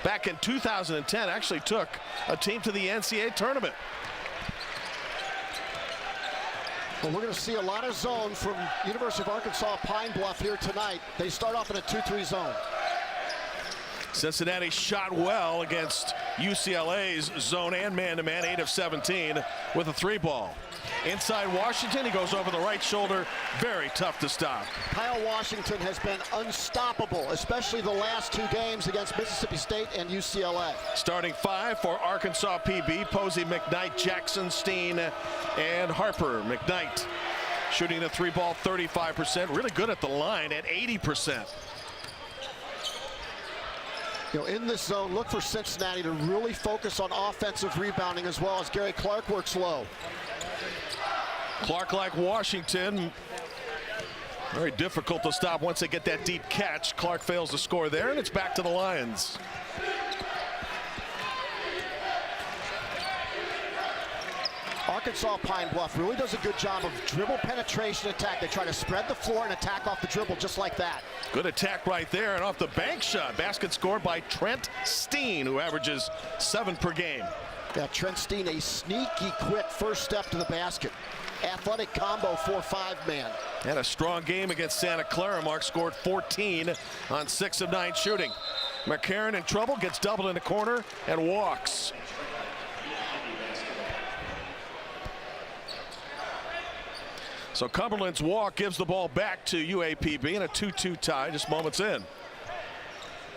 back in 2010 actually took a team to the NCAA tournament. Well, we're going to see a lot of zone from University of Arkansas Pine Bluff here tonight. They start off in a 2-3 zone. Cincinnati shot well against UCLA's zone and man-to-man, 8 of 17 with a 3-ball. Inside Washington, he goes over the right shoulder. Very tough to stop. Kyle Washington has been unstoppable, especially the last 2 games against Mississippi State and UCLA. Starting 5 for Arkansas PB, Posey, McKnight, Jackson, Steen, and Harper. McKnight shooting the 3-ball 35%. Really good at the line at 80%. You know, in this zone, look for Cincinnati to really focus on offensive rebounding as well as Gary Clark works low. Clark, like Washington, very difficult to stop once they get that deep catch. Clark fails to score there, and it's back to the Lions. Arkansas Pine Bluff really does a good job of dribble penetration attack. They try to spread the floor and attack off the dribble just like that. Good attack right there, and off the bank shot. Basket scored by Trent Steen, who averages 7 per game. Yeah, Trent Steen, a sneaky quick first step to the basket. Athletic combo 4-5 man. And a strong game against Santa Clara. Mark scored 14 on 6 of 9 shooting. McCarron in trouble, gets doubled in the corner and walks. So Cumberland's walk gives the ball back to UAPB in a 2-2 tie just moments in.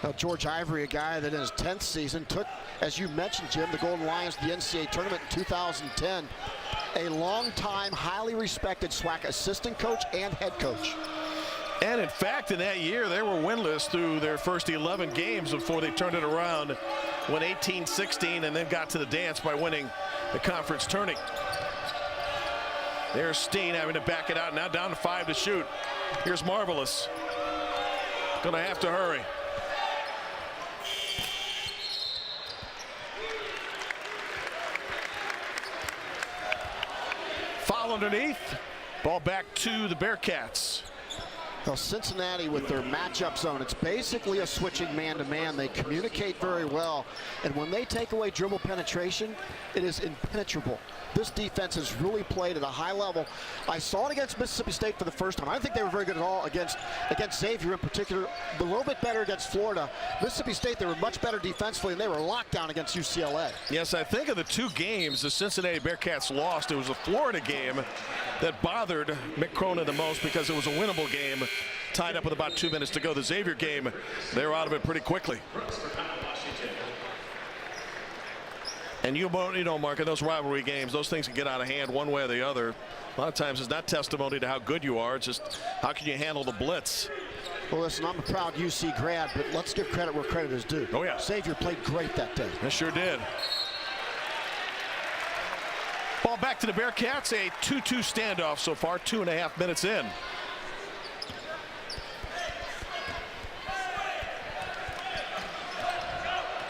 Now, George Ivory, a guy that in his 10th season took, as you mentioned, Jim, the Golden Lions to the NCAA tournament in 2010. A long-time, highly respected SWAC assistant coach and head coach. And in fact, in that year, they were winless through their first 11 games before they turned it around, won 18-16, and then got to the dance by winning the conference tourney. There's Steen having to back it out, now down to 5 to shoot. Here's Marvelous. Gonna have to hurry. Foul underneath. Ball back to the Bearcats. Well, Cincinnati with their matchup zone, it's basically a switching man-to-man. They communicate very well, and when they take away dribble penetration, it is impenetrable. This defense has really played at a high level. I saw it against Mississippi State for the first time. I don't think they were very good at all against Xavier in particular. A little bit better against Florida. Mississippi State, they were much better defensively, and they were locked down against UCLA. Yes, I think of the 2 games the Cincinnati Bearcats lost, it was a Florida game that bothered Mick Cronin the most because it was a winnable game, tied up with about 2 minutes to go. The Xavier game, they were out of it pretty quickly. And you know, Mark, in those rivalry games, those things can get out of hand one way or the other. A lot of times it's not testimony to how good you are, it's just how can you handle the blitz. Well, listen, I'm a proud UC grad, but let's give credit where credit is due. Oh, yeah. Xavier played great that day. It sure did. Ball back to the Bearcats, a 2-2 standoff so far, 2.5 minutes in.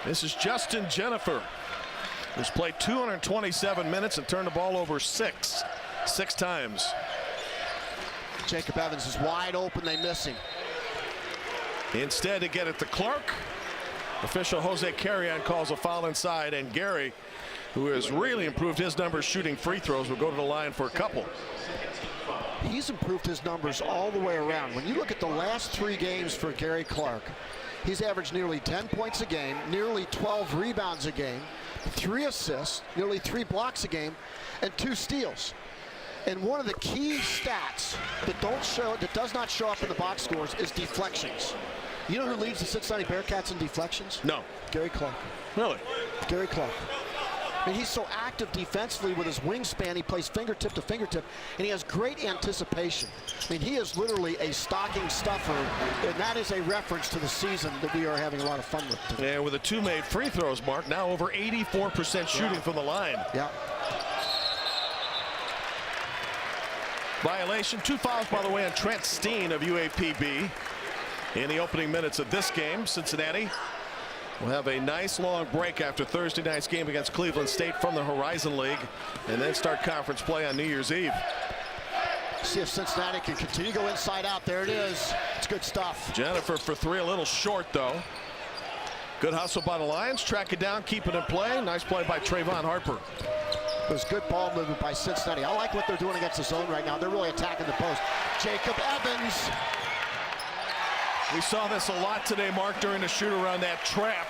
This is Justin Jennifer, who's played 227 minutes and turned the ball over six times. Jacob Evans is wide open, they miss him. Instead, to get it to Clark, official Jose Carrion calls a foul inside, and Gary, who has really improved his numbers shooting free throws, will go to the line for a couple. He's improved his numbers all the way around. When you look at the last 3 games for Gary Clark, he's averaged nearly 10 points a game, nearly 12 rebounds a game, 3 assists, nearly 3 blocks a game, and 2 steals. And one of the key stats that does not show up in the box scores is deflections. You know who leads the Cincinnati Bearcats in deflections? No. Gary Clark. Really? Gary Clark. I mean, he's so active defensively with his wingspan. He plays fingertip to fingertip, and he has great anticipation. I mean, he is literally a stocking stuffer, and that is a reference to the season that we are having a lot of fun with today. And with the 2 made free throws, Mark, now over 84% shooting from the line. Yeah. Violation, 2 fouls, by the way, on Trent Steen of UAPB. In the opening minutes of this game, Cincinnati will have a nice long break after Thursday night's game against Cleveland State from the Horizon League, and then start conference play on New Year's Eve. See if Cincinnati can continue to go inside out. There it is. It's good stuff. Jennifer for 3, a little short though. Good hustle by the Lions. Track it down, keep it in play. Nice play by Travon Harper. It was good ball movement by Cincinnati. I like what they're doing against the zone right now. They're really attacking the post. Jacob Evans. We saw this a lot today, Mark, during the shoot around that trap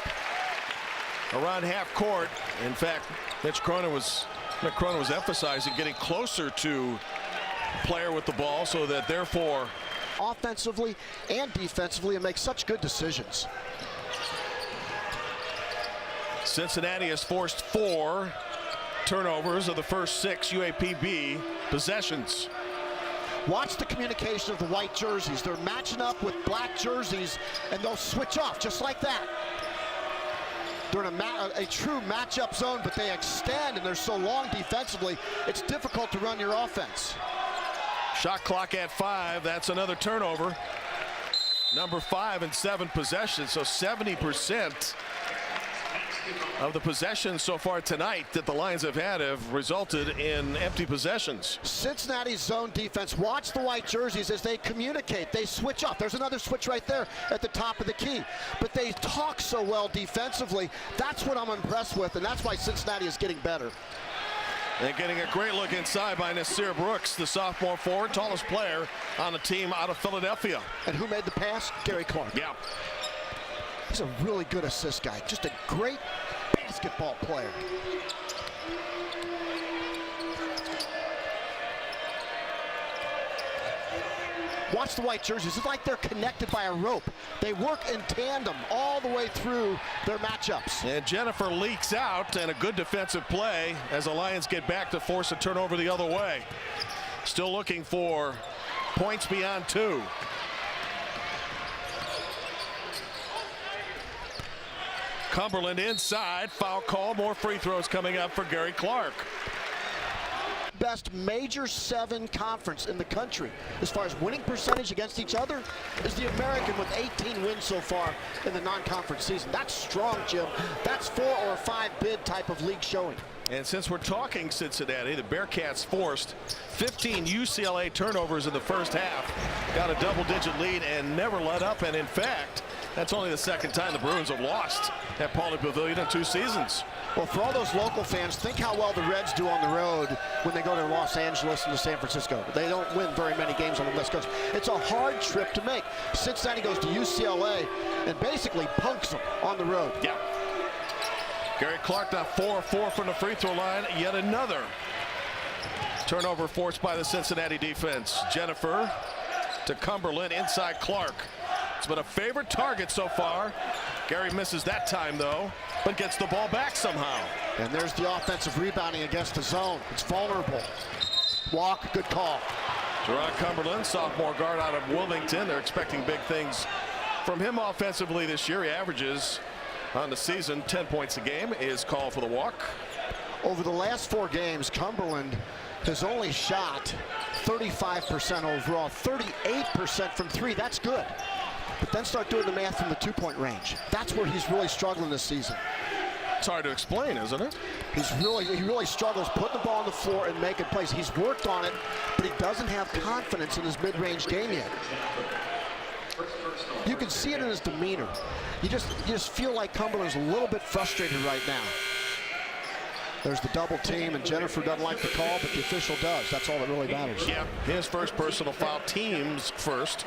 around half court. In fact, Mick Cronin was emphasizing getting closer to the player with the ball so that therefore Offensively and defensively, and make such good decisions. Cincinnati has forced 4 turnovers of the first 6 UAPB possessions. Watch the communication of the white jerseys. They're matching up with black jerseys, and they'll switch off just like that. They're in a true matchup zone, but they extend, and they're so long defensively, it's difficult to run your offense. Shot clock at 5. That's another turnover. Number 5 in 7 possessions, so 70% of the possessions so far tonight that the Lions have had have resulted in empty possessions. Cincinnati's zone defense, watch the white jerseys as they communicate. They switch up. There's another switch right there at the top of the key. But they talk so well defensively. That's what I'm impressed with, and that's why Cincinnati is getting better. And getting a great look inside by Nasir Brooks, the sophomore forward, tallest player on the team out of Philadelphia. And who made the pass? Gary Clark. Yeah. He's a really good assist guy. Just a great basketball player. Watch the white jerseys. It's like they're connected by a rope. They work in tandem all the way through their matchups. And Jennifer leaks out, and a good defensive play as the Lions get back to force a turnover the other way. Still looking for points beyond 2. Cumberland inside, foul call, more free throws coming up for Gary Clark. Best major 7 conference in the country as far as winning percentage against each other is the American with 18 wins so far in the non-conference season. That's strong, Jim. That's 4 or 5 bid type of league showing. And since we're talking Cincinnati, the Bearcats forced 15 UCLA turnovers in the first half, got a double-digit lead and never let up. And in fact, that's only the second time the Bruins have lost at Pauley Pavilion in 2 seasons. Well, for all those local fans, think how well the Reds do on the road when they go to Los Angeles and to San Francisco. They don't win very many games on the West Coast. It's a hard trip to make. Cincinnati goes to UCLA and basically punks them on the road. Yeah. Gary Clark now 4 of 4 from the free throw line. Yet another turnover forced by the Cincinnati defense. Jennifer to Cumberland, inside Clark. It's been a favorite target so far. Gary misses that time though, but gets the ball back somehow. And there's the offensive rebounding against the zone. It's vulnerable. Walk, good call. Jerron Cumberland, sophomore guard out of Wilmington. They're expecting big things from him offensively this year. He averages on the season 10 points a game. Is called for the walk. Over the last 4 games, Cumberland has only shot 35% overall, 38% from 3. That's good. But then start doing the math from the 2-point range. That's where he's really struggling this season. It's hard to explain, isn't it? He really struggles putting the ball on the floor and making plays. He's worked on it, but he doesn't have confidence in his mid-range game yet. You can see it in his demeanor. You just feel like Cumberland's a little bit frustrated right now. There's the double team, and Jennifer doesn't like the call, but the official does. That's all that really matters. Yeah, his first personal foul, team's first.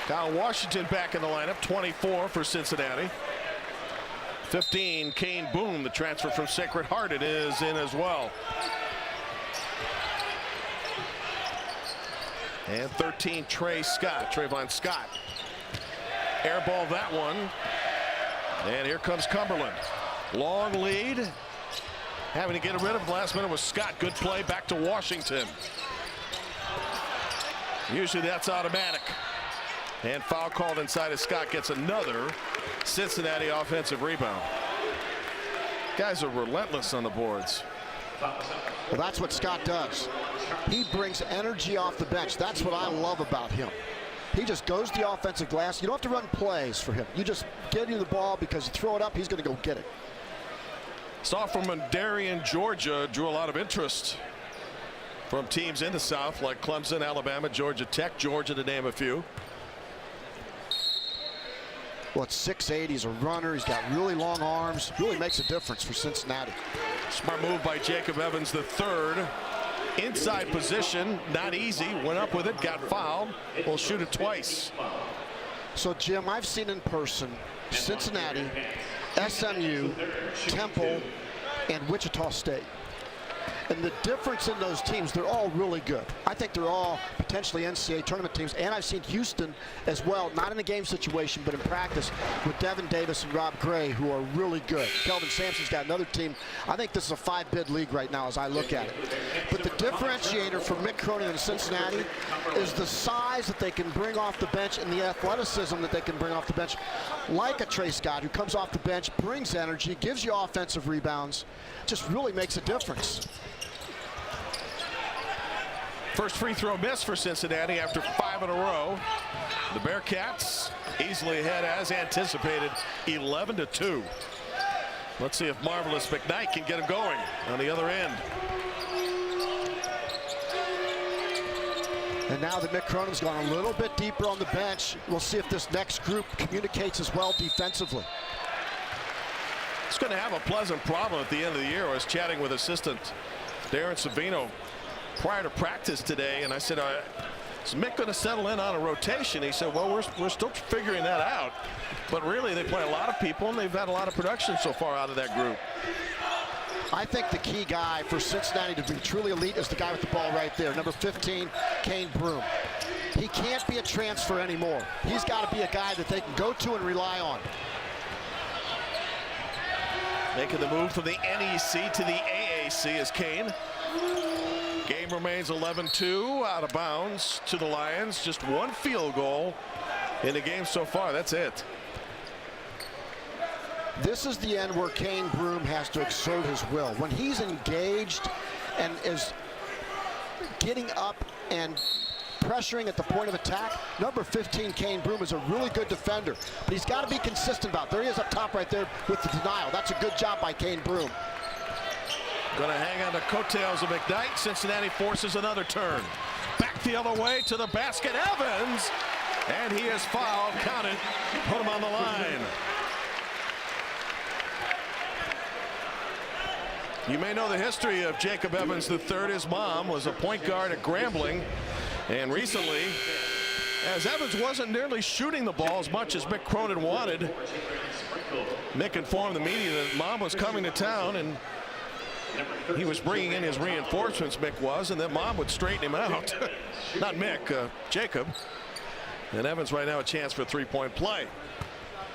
Kyle Washington back in the lineup, 24 for Cincinnati. 15, Kane Boone, the transfer from Sacred Heart, it is in as well. And 13, Travon Scott. Airball that one. And here comes Cumberland. Long lead. Having to get rid of it last minute was Scott. Good play back to Washington. Usually that's automatic. And foul called inside as Scott gets another Cincinnati offensive rebound. Guys are relentless on the boards. Well, that's what Scott does. He brings energy off the bench. That's what I love about him. He just goes to the offensive glass. You don't have to run plays for him. You just get him the ball because you throw it up, he's going to go get it. Sophomore Darien, Georgia, drew a lot of interest from teams in the South like Clemson, Alabama, Georgia Tech, Georgia, to name a few. Well, at 6'8", he's a runner. He's got really long arms. Really makes a difference for Cincinnati. Smart move by Jacob Evans III. Inside position, not easy. Went up with it, got fouled. Will shoot it twice. So, Jim, I've seen in person Cincinnati, SMU, Temple, and Wichita State. And the difference in those teams, they're all really good. I think they're all potentially NCAA tournament teams. And I've seen Houston as well, not in a game situation, but in practice with Devin Davis and Rob Gray, who are really good. Kelvin Sampson's got another team. I think this is a 5-bid league right now as I look at it. But the differentiator for Mick Cronin and Cincinnati is the size that they can bring off the bench and the athleticism that they can bring off the bench. Like a Trey Scott, who comes off the bench, brings energy, gives you offensive rebounds, just really makes a difference. First free throw miss for Cincinnati after 5 in a row. The Bearcats easily ahead as anticipated, 11-2. Let's see if Marvelous McKnight can get him going on the other end. And now that Mick Cronin's gone a little bit deeper on the bench, we'll see if this next group communicates as well defensively. It's going to have a pleasant problem at the end of the year. I was chatting with assistant Darren Savino prior to practice today, and I said, is Mick going to settle in on a rotation? He said, well, we're still figuring that out. But really, they play a lot of people, and they've had a lot of production so far out of that group. I think the key guy for Cincinnati to be truly elite is the guy with the ball right there, number 15, Kane Broome. He can't be a transfer anymore. He's got to be a guy that they can go to and rely on. Making the move from the NEC to the AAC is Kane. Game remains 11-2, out of bounds to the Lions. Just one field goal in the game so far. That's it. This is the end where Kane Broome has to exert his will. When he's engaged and is getting up and pressuring at the point of attack, number 15, Kane Broome, is a really good defender. But he's got to be consistent about it. There he is up top right there with the denial. That's a good job by Kane Broome. Going to hang on the coattails of McKnight. Cincinnati forces another turn. Back the other way to the basket. Evans. And he is fouled. Count it. Put him on the line. You may know the history of Jacob Evans III. His mom was a point guard at Grambling. And recently, as Evans wasn't nearly shooting the ball as much as Mick Cronin wanted, Mick informed the media that mom was coming to town and he was bringing in his reinforcements, Mick was, and then mom would straighten him out. Not Mick, Jacob. And Evans right now a chance for a three-point play.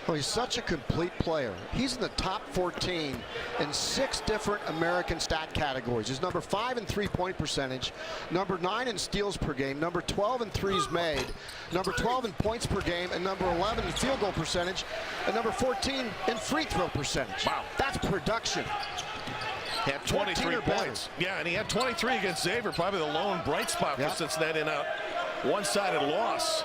Well, he's such a complete player. He's in the top 14 in 6 different American stat categories. He's number 5 in three-point percentage, number 9 in steals per game, number 12 in threes made, number 12 in points per game, and number 11 in field goal percentage, and number 14 in free throw percentage. Wow. That's production. He had 23 points. Yeah, and he had 23 against Xavier, probably the lone bright spot for Cincinnati in a one-sided loss.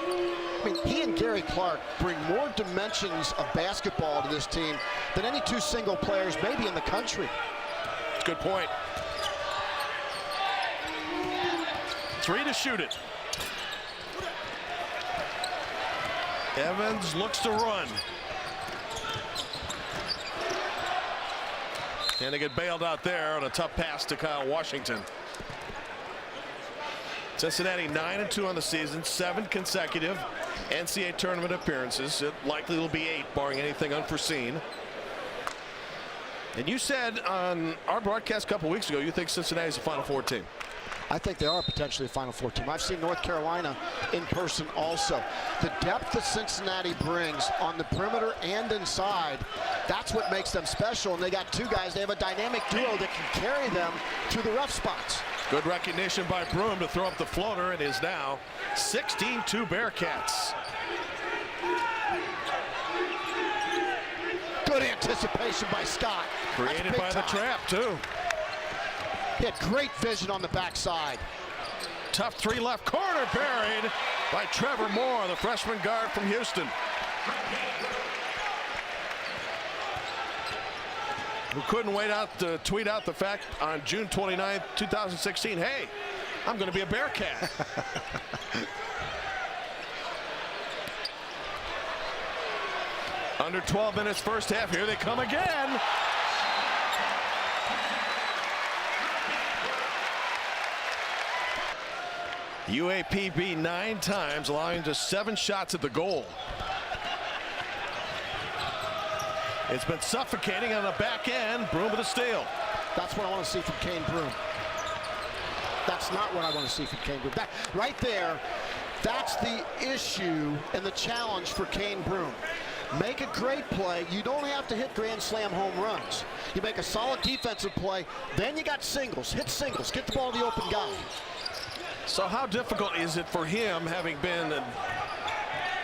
I mean, he and Gary Clark bring more dimensions of basketball to this team than any 2 single players maybe in the country. Good point. 3 to shoot it. Evans looks to run. And they get bailed out there on a tough pass to Kyle Washington. Cincinnati 9-2 on the season, 7 consecutive NCAA tournament appearances. It likely will be 8, barring anything unforeseen. And you said on our broadcast a couple weeks ago, you think Cincinnati's a Final Four team. I think they are potentially a Final Four team. I've seen North Carolina in person also. The depth that Cincinnati brings on the perimeter and inside, that's what makes them special. And they got 2 guys. They have a dynamic duo that can carry them through the rough spots. Good recognition by Broome to throw up the floater. It is now 16-2 Bearcats. Good anticipation by Scott. Created by the trap, too. He had great vision on the backside. Tough 3 left corner, buried by Trevor Moore, the freshman guard from Houston. Who couldn't wait out to tweet out the fact on June 29th, 2016, hey, I'm going to be a Bearcat. Under 12 minutes first half. Here they come again. UAPB 9 times, allowing just 7 shots at the goal. It's been suffocating on the back end. Broom with a steal. That's what I want to see from Kane Broom. That's not what I want to see from Kane Broom. That, right there, that's the issue and the challenge for Kane Broom. Make a great play. You don't have to hit grand slam home runs. You make a solid defensive play, then you got singles. Hit singles. Get the ball to the open guy. So how difficult is it for him, having been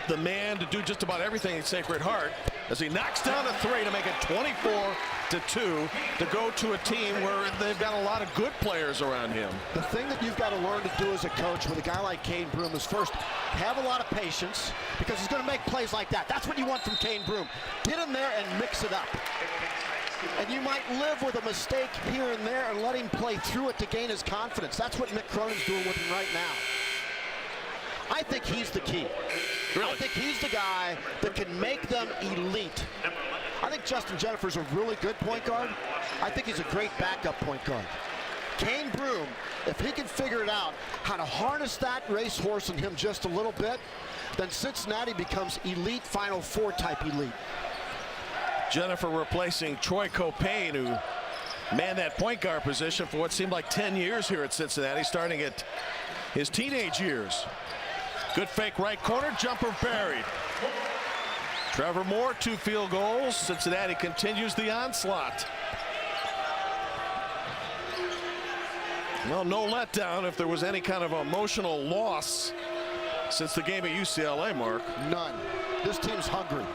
the man to do just about everything at Sacred Heart, as he knocks down a 3 to make it 24-2 to go to a team where they've got a lot of good players around him? The thing that you've got to learn to do as a coach with a guy like Kane Broom is, first, have a lot of patience, because he's going to make plays like that. That's what you want from Kane Broom. Get in there and mix it up. And you might live with a mistake here and there and let him play through it to gain his confidence. That's what Mick Cronin's doing with him right now. I think he's the key. Really? I think he's the guy that can make them elite. I think Justin Jennifer's a really good point guard. I think he's a great backup point guard. Kane Broom, if he can figure it out how to harness that racehorse in him just a little bit, then Cincinnati becomes elite, Final Four type elite. Jennifer replacing Troy Copain, who manned that point guard position for what seemed like 10 years here at Cincinnati, starting at his teenage years. Good fake right corner, jumper buried. Trevor Moore, 2 field goals. Cincinnati continues the onslaught. Well, no letdown if there was any kind of emotional loss since the game at UCLA, Mark. None. This team's hungry.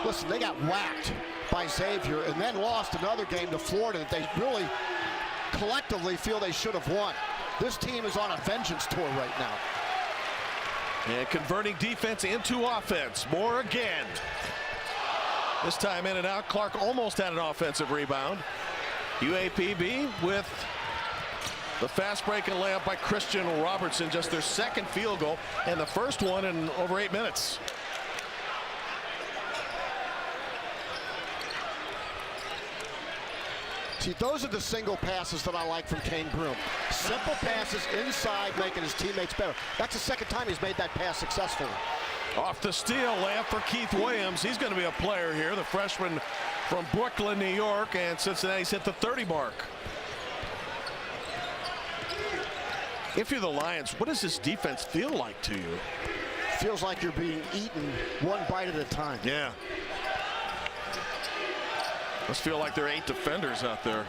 Listen, they got whacked by Xavier and then lost another game to Florida that they really collectively feel they should have won. This team is on a vengeance tour right now. And converting defense into offense. Moore again. This time in and out. Clark almost had an offensive rebound. UAPB with the fast break and layup by Christian Robertson. Just their second field goal and the first one in over 8 minutes. See, those are the single passes that I like from Kane Broom. Simple passes inside, making his teammates better. That's the second time he's made that pass successfully. Off the steal, layup for Keith Williams. He's going to be a player here, the freshman from Brooklyn, New York, and Cincinnati's hit the 30 mark. If you're the Lions, what does this defense feel like to you? Feels like you're being eaten one bite at a time. Yeah. Must feel like there are 8 defenders out there.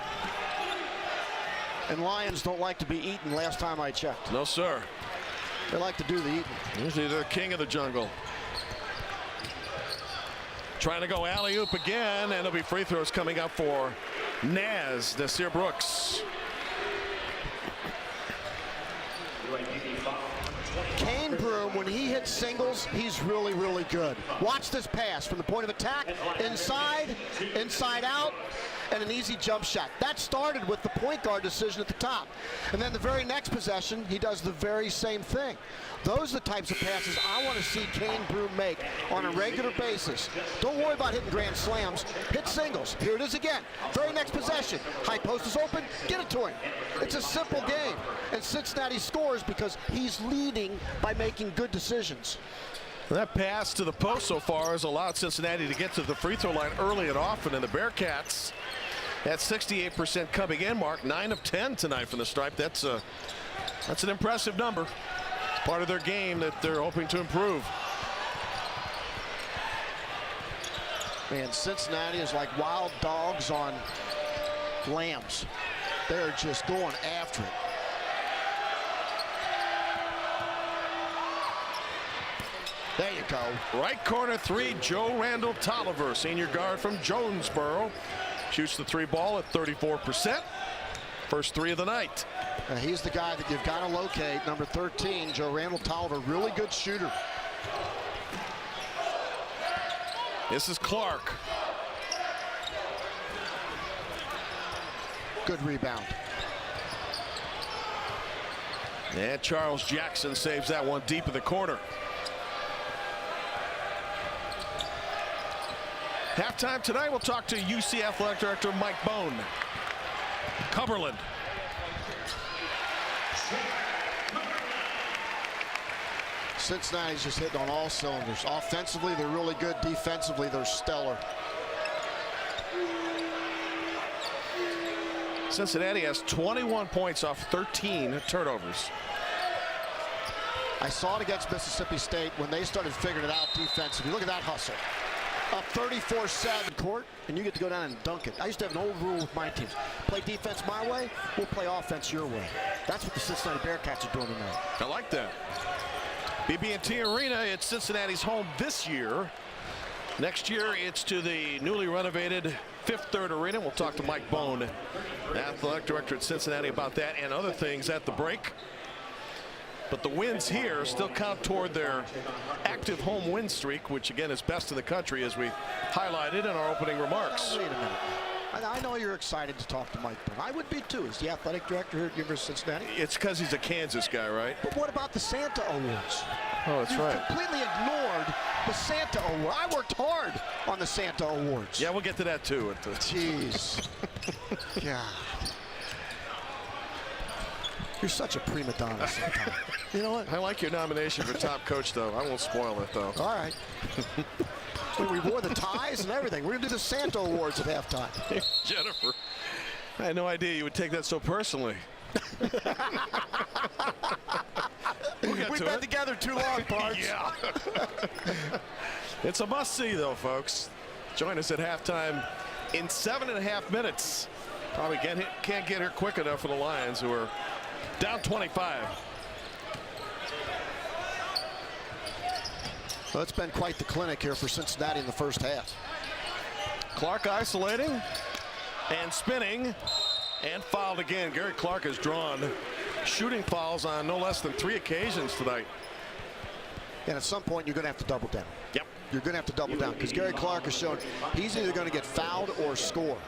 And Lions don't like to be eaten last time I checked. No, sir. They like to do the eating. Usually they're the king of the jungle. Trying to go alley-oop again, and there'll be free throws coming up for Nasir Brooks. Kane Broom, when he hits singles, he's really, really good. Watch this pass from the point of attack, inside, inside out, and an easy jump shot. That started with the point guard decision at the top. And then the very next possession, he does the very same thing. Those are the types of passes I want to see Kane Broom make on a regular basis. Don't worry about hitting grand slams. Hit singles. Here it is again. Very next possession. High post is open. Get it to him. It's a simple game. And Cincinnati scores because he's leading by making good decisions. That pass to the post so far has allowed Cincinnati to get to the free throw line early and often, and the Bearcats at 68% coming in, Mark. 9 of 10 tonight from the stripe. That's an impressive number. It's part of their game that they're hoping to improve. Man, Cincinnati is like wild dogs on lambs. They're just going after it. There you go. Right corner 3, Joe Randall Tolliver, senior guard from Jonesboro. Shoots the 3 ball at 34%. First 3 of the night. He's the guy that you've got to locate, number 13, Joe Randall Tolliver, really good shooter. This is Clark. Good rebound. And Charles Jackson saves that one deep in the corner. Halftime tonight, we'll talk to UC Athletic Director Mike Bone. Cumberland. Cincinnati's just hitting on all cylinders. Offensively, they're really good. Defensively, they're stellar. Cincinnati has 21 points off 13 turnovers. I saw it against Mississippi State when they started figuring it out defensively. Look at that hustle. Up 34-7 court, and you get to go down and dunk it. I used to have an old rule with my teams. Play defense my way, we'll play offense your way. That's what the Cincinnati Bearcats are doing tonight. I like that. BB&T Arena, it's Cincinnati's home this year. Next year, it's to the newly renovated Fifth Third Arena. We'll talk to Mike Bone, athletic director at Cincinnati, about that and other things at the break. But the wins here still count toward their active home win streak, which again is best in the country, as we highlighted in our opening remarks. Wait a minute. I know you're excited to talk to Mike Bone. I would be too, as the athletic director here at University of Cincinnati. It's because he's a Kansas guy, right? But what about the Santa Awards? Oh, that's You've right. completely ignored the Santa Award. I worked hard on the Santa Awards. Yeah, we'll get to that too. Jeez. God. You're such a prima donna sometimes. You know what? I like your nomination for top coach, though. I won't spoil it, though. All right. We wore the ties and everything. We're going to do the Santa Awards at halftime. Jennifer, I had no idea you would take that so personally. We've been together too long, Parks. Yeah. It's a must-see, though, folks. Join us at halftime in 7.5 minutes. Probably can't get here quick enough for the Lions, who are down 25. Well, it's been quite the clinic here for Cincinnati in the first half. Clark isolating and spinning and fouled again. Gary Clark has drawn shooting fouls on no less than 3 occasions tonight. And at some point, you're going to have to double down. Yep. You're going to have to double down because Gary Clark has shown he's either going to get fouled or score.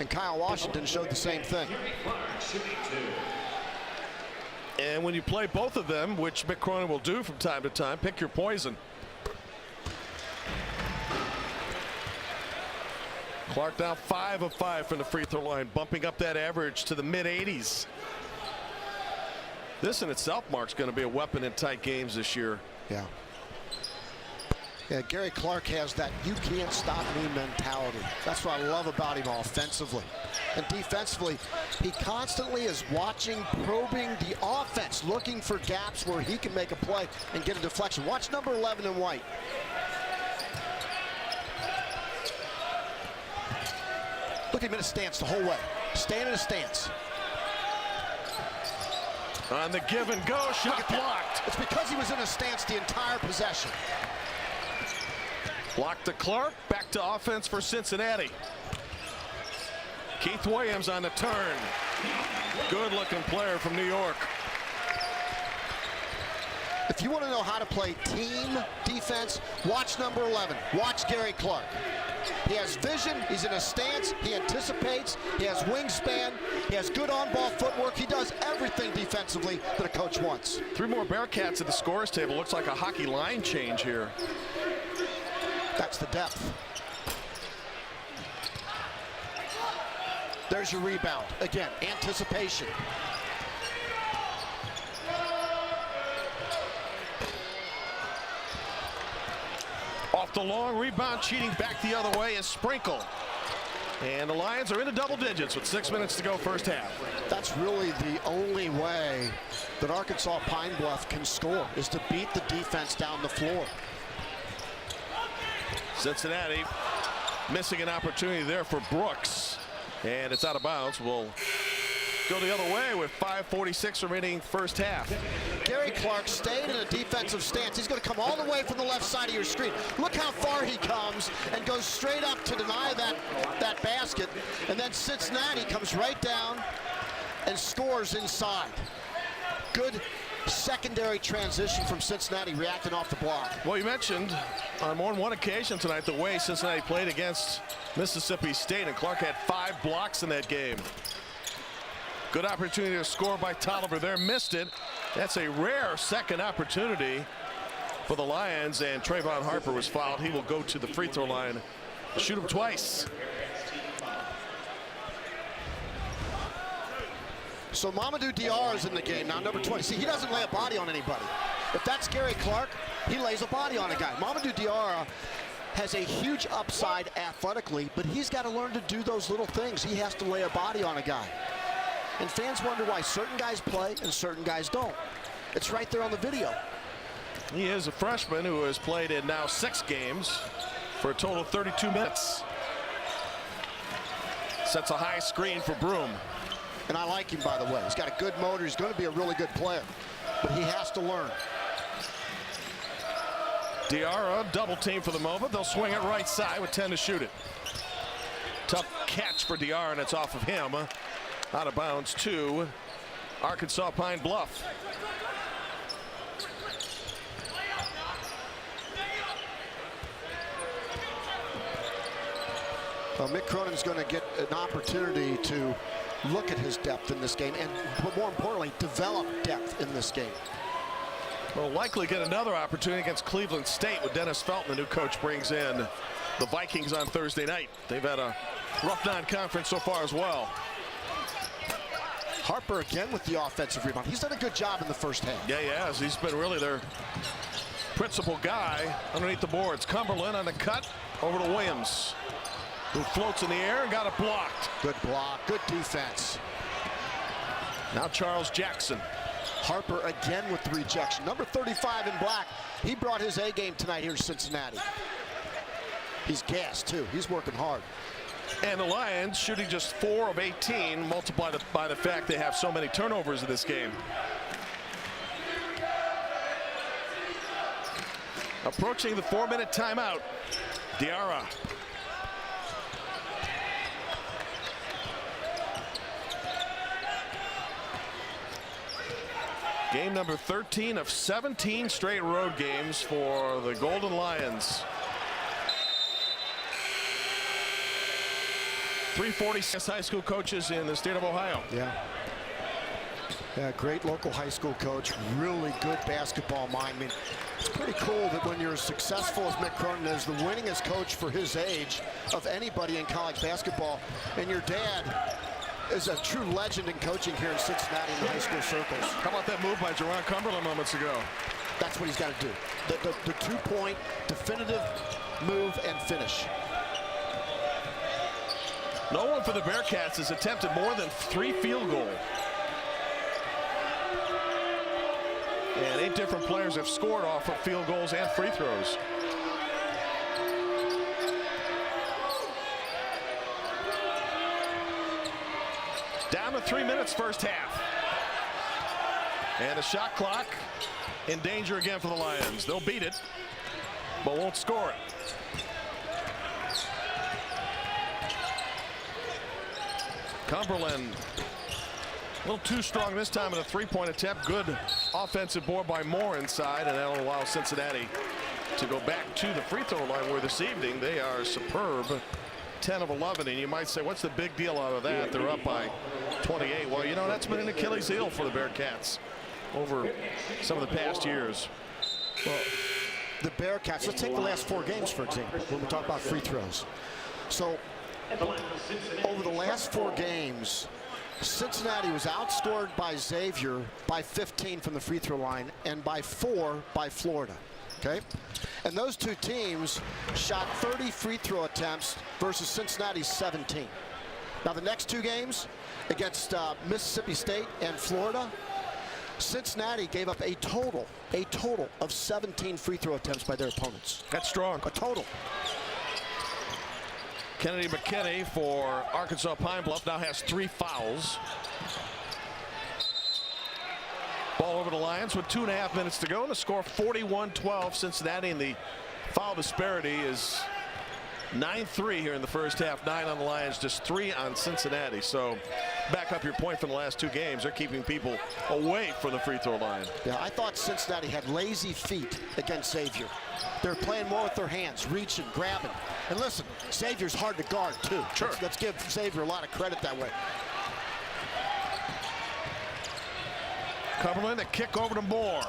And Kyle Washington showed the same thing. And when you play both of them, which Mick Cronin will do from time to time, pick your poison. Clark now 5 of 5 from the free throw line, bumping up that average to the mid-80s. This in itself, Mark's going to be a weapon in tight games this year. Yeah. Yeah, Gary Clark has that you can't stop me mentality. That's what I love about him offensively. And defensively, he constantly is watching, probing the offense, looking for gaps where he can make a play and get a deflection. Watch number 11 in white. Look at him in a stance the whole way. Staying in a stance. On the give and go, shot blocked. It's because he was in a stance the entire possession. Blocked to Clark, back to offense for Cincinnati. Keith Williams on the turn. Good looking player from New York. If you want to know how to play team defense, watch number 11. Watch Gary Clark. He has vision, he's in a stance, he anticipates, he has wingspan, he has good on-ball footwork. He does everything defensively that a coach wants. 3 more Bearcats at the scores table. Looks like a hockey line change here. That's the depth. There's your rebound. Again, anticipation. Off the long rebound, cheating back the other way is Sprinkle. And the Lions are into double digits with 6 minutes to go first half. That's really the only way that Arkansas Pine Bluff can score, is to beat the defense down the floor. Cincinnati missing an opportunity there for Brooks. And it's out of bounds. We'll go the other way with 5:46 remaining first half. Gary Clark stayed in a defensive stance. He's going to come all the way from the left side of your screen. Look how far he comes and goes straight up to deny that basket. And then Cincinnati comes right down and scores inside. Good secondary transition from Cincinnati, reacting off the block. Well, you mentioned on more than one occasion tonight the way Cincinnati played against Mississippi State, and Clark had 5 blocks in that game. Good opportunity to score by Tolliver there, missed it. That's a rare second opportunity for the Lions, and Travon Harper was fouled. He will go to the free throw line, shoot him twice. So Mamadou Diarra is in the game now, number 20. See, he doesn't lay a body on anybody. If that's Gary Clark, he lays a body on a guy. Mamadou Diarra has a huge upside athletically, but he's got to learn to do those little things. He has to lay a body on a guy. And fans wonder why certain guys play and certain guys don't. It's right there on the video. He is a freshman who has played in now 6 games for a total of 32 minutes. Sets a high screen for Broom. And I like him, by the way. He's got a good motor. He's going to be a really good player. But he has to learn. Diarra double team for the moment. They'll swing it right side with 10 to shoot it. Tough catch for Diarra, and it's off of him. Out of bounds to Arkansas Pine Bluff. Well, Mick Cronin's going to get an opportunity to look at his depth in this game and, more importantly, develop depth in this game. Will likely get another opportunity against Cleveland State with Dennis Felton, the new coach, brings in the Vikings on Thursday night. They've had a rough non-conference so far as well. Harper again with the offensive rebound. He's done a good job in the first half. Yeah, he has. He's been really their principal guy underneath the boards. Cumberland on the cut over to Williams, who floats in the air and got it blocked. Good block, good defense. Now Charles Jackson. Harper again with the rejection. Number 35 in black. He brought his A game tonight here in Cincinnati. He's gassed too. He's working hard. And the Lions shooting just 4 of 18, multiplied by the fact they have so many turnovers in this game. Approaching the 4-minute timeout. Diarra. Game number 13 of 17 straight road games for the Golden Lions. 346 high school coaches in the state of Ohio. Yeah, great local high school coach, really good basketball mind. I mean, it's pretty cool that when you're as successful as Mick Cronin is, the winningest coach for his age of anybody in college basketball, and your dad is a true legend in coaching here in Cincinnati in the high school circles. How about that move by Jerron Cumberland moments ago? That's what he's got to do. The two-point definitive move and finish. No one for the Bearcats has attempted more than 3 field goals. And 8 different players have scored off of field goals and free throws. Down to 3 minutes first half. And the shot clock in danger again for the Lions. They'll beat it, but won't score it. Cumberland a little too strong this time in a 3-point attempt. Good offensive board by Moore inside, and that'll allow Cincinnati to go back to the free throw line, where this evening they are superb, 10 of 11. And you might say, what's the big deal out of that? They're up by 28. Well, you know, that's been an Achilles heel for the Bearcats over some of the past years. Well, the Bearcats, let's take the last 4 games, for example, when we talk about free throws. So over the last 4 games, Cincinnati was outscored by Xavier by 15 from the free throw line and by 4 by Florida. Okay? And those 2 teams shot 30 free throw attempts versus Cincinnati's 17. Now the next 2 games against Mississippi State and Florida, Cincinnati gave up a total of 17 free throw attempts by their opponents. That's strong. A total. Kennedy McKinney for Arkansas Pine Bluff now has 3 fouls. Ball over the Lions with 2.5 minutes to go, and the score 41-12 Cincinnati, and the foul disparity is 9-3 here in the first half. 9 on the Lions, just 3 on Cincinnati. So back up your point from the last 2 games. They're keeping people away from the free throw line. Yeah, I thought Cincinnati had lazy feet against Xavier. They're playing more with their hands, reaching, grabbing. And listen, Xavier's hard to guard too. Sure. Let's give Xavier a lot of credit that way. Cumberland, a kick over to Moore.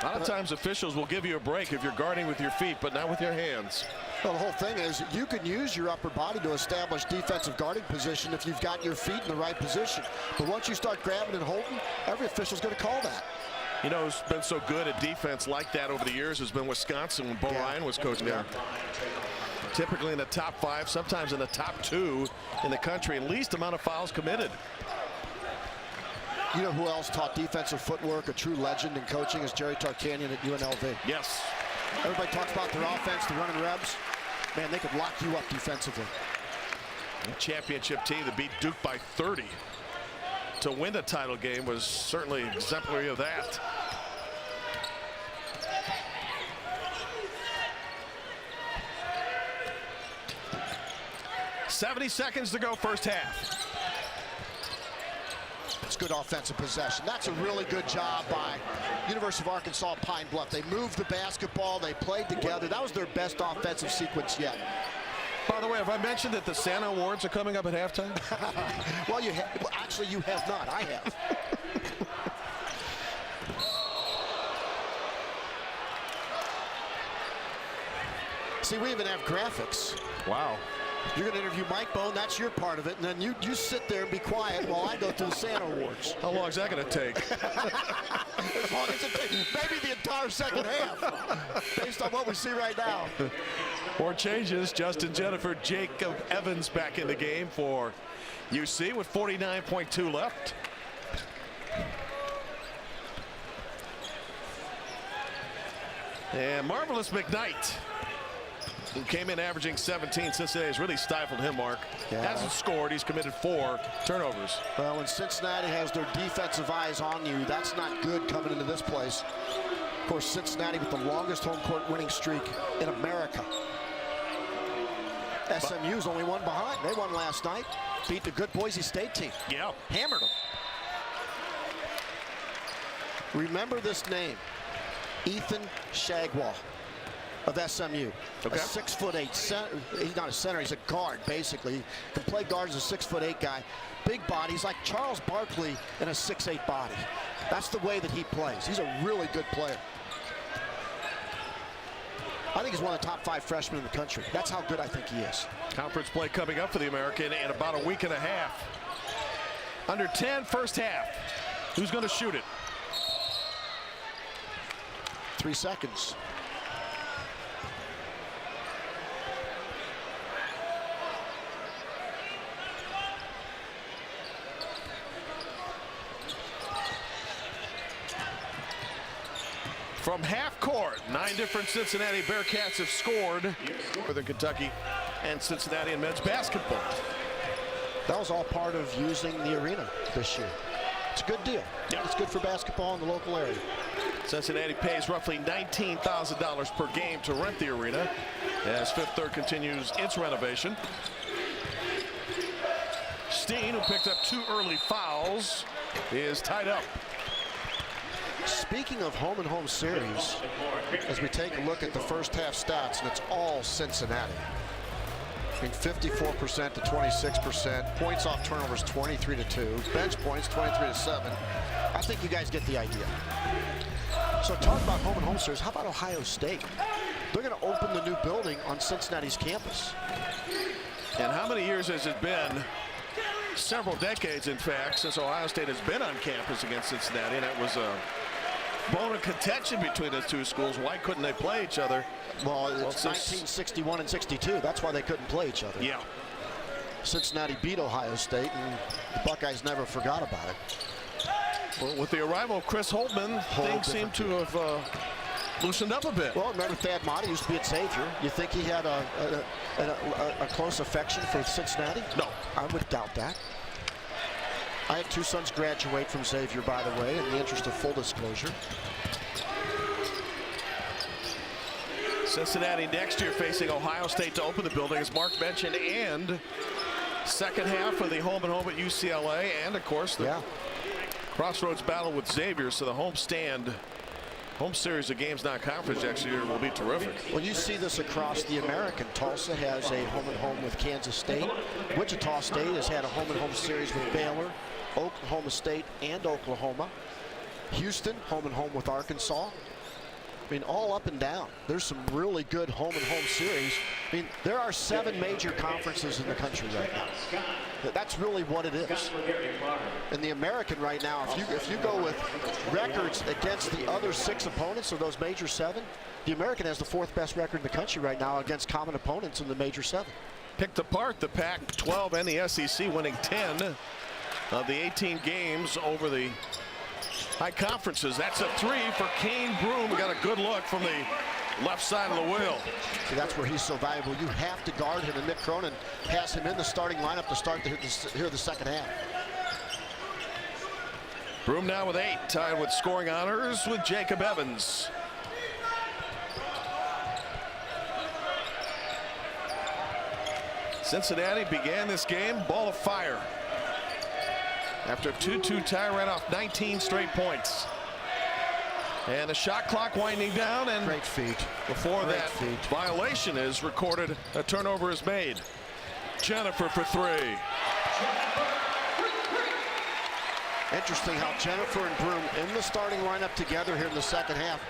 A lot of times officials will give you a break if you're guarding with your feet, but not with your hands. Well, the whole thing is you can use your upper body to establish defensive guarding position if you've got your feet in the right position. But once you start grabbing and holding, every official's going to call that. You know who's been so good at defense like that over the years has been Wisconsin when Bo Ryan was coaching there. Typically in the top 5, sometimes in the top 2 in the country, and least amount of fouls committed. You know who else taught defensive footwork, a true legend in coaching, is Jerry Tarkanian at UNLV. Yes. Everybody talks about their offense, the running Rebs. Man, they could lock you up defensively. The championship team that beat Duke by 30 to win the title game was certainly exemplary of that. "70 seconds to go, first half." It's good offensive possession. That's a really good job by University of Arkansas Pine Bluff. They moved the basketball. They played together. That was their best offensive sequence yet. By the way, have I mentioned that the Santa Awards are coming up at halftime? Well, actually, you have not. I have. See, we even have graphics. Wow. You're going to interview Mike Bone. That's your part of it. And then you sit there and be quiet while I go through the Santa Awards. How long is that going to take? As long as it takes, maybe the entire second half, based on what we see right now. More changes. Justin Jennifer, Jacob Evans back in the game for UC with 49.2 left. And Marvelous McKnight, who came in averaging 17. Cincinnati has really stifled him, Mark. Yeah. Hasn't scored. He's committed 4 turnovers. Well, when Cincinnati has their defensive eyes on you, that's not good coming into this place. Of course, Cincinnati with the longest home court winning streak in America. SMU's only one behind. They won last night. Beat the good Boise State team. Yeah. Hammered them. Remember this name. Ethan Shagwell of SMU. Okay. A 6'8" center. He's not a center, he's a guard, basically. He can play guard as a 6'8" guy. Big body. He's like Charles Barkley in a 6'8" body. That's the way that he plays. He's a really good player. I think he's one of the top 5 freshmen in the country. That's how good I think he is. Conference play coming up for the American in about a week and a half. Under 10 first half. Who's going to shoot it? 3 seconds. From half court, 9 different Cincinnati Bearcats have scored. Northern Kentucky and Cincinnati in men's basketball. That was all part of using the arena this year. It's a good deal. Yep. It's good for basketball in the local area. Cincinnati pays roughly $19,000 per game to rent the arena as Fifth Third continues its renovation. Steen, who picked up 2 early fouls, is tied up. Speaking of home and home series, as we take a look at the first half stats, and it's all Cincinnati. I mean, 54% to 26%. Points off turnovers 23-2. Bench points 23-7. I think you guys get the idea. So talk about home and home series. How about Ohio State? They're going to open the new building on Cincinnati's campus. And how many years has it been? Several decades, in fact, since Ohio State has been on campus against Cincinnati, and it was a bone of contention between the two schools. Why couldn't they play each other? Well, it's 1961 and 62. That's why they couldn't play each other. Yeah. Cincinnati beat Ohio State, and the Buckeyes never forgot about it. Well, with the arrival of Chris Holtman, things seem to have loosened up a bit. Well, remember Thad Motta used to be at Xavier. You think he had a close affection for Cincinnati? No. I would doubt that. I had 2 sons graduate from Xavier, by the way, in the interest of full disclosure. Cincinnati next year facing Ohio State to open the building, as Mark mentioned, and second half of the home and home at UCLA, and of course the crossroads battle with Xavier. So the home series of games non-conference next year will be terrific. Well, you see this across the American. Tulsa has a home and home with Kansas State. Wichita State has had a home and home series with Baylor, Oklahoma State, and Oklahoma. Houston, home and home with Arkansas. I mean, all up and down. There's some really good home-and-home series. I mean, there are 7 major conferences in the country right now. That's really what it is. In the American right now, if you go with records against the other 6 opponents of those major 7, the American has the 4th best record in the country right now against common opponents in the major 7. Picked apart the Pac-12 and the SEC, winning 10 of the 18 games over the high conferences. That's a 3 for Kane Broome. Got a good look from the left side of the wheel. See, that's where he's so valuable. You have to guard him, and Mick Cronin has him in the starting lineup to start here the second half. Broome now with 8, tied with scoring honors with Jacob Evans. Cincinnati began this game ball of fire. After a 2-2 tie, ran off 19 straight points. And the shot clock winding down, and great feed. Before that violation is recorded, a turnover is made. Jennifer for 3. Interesting how Jennifer and Broome in the starting lineup together here in the second half.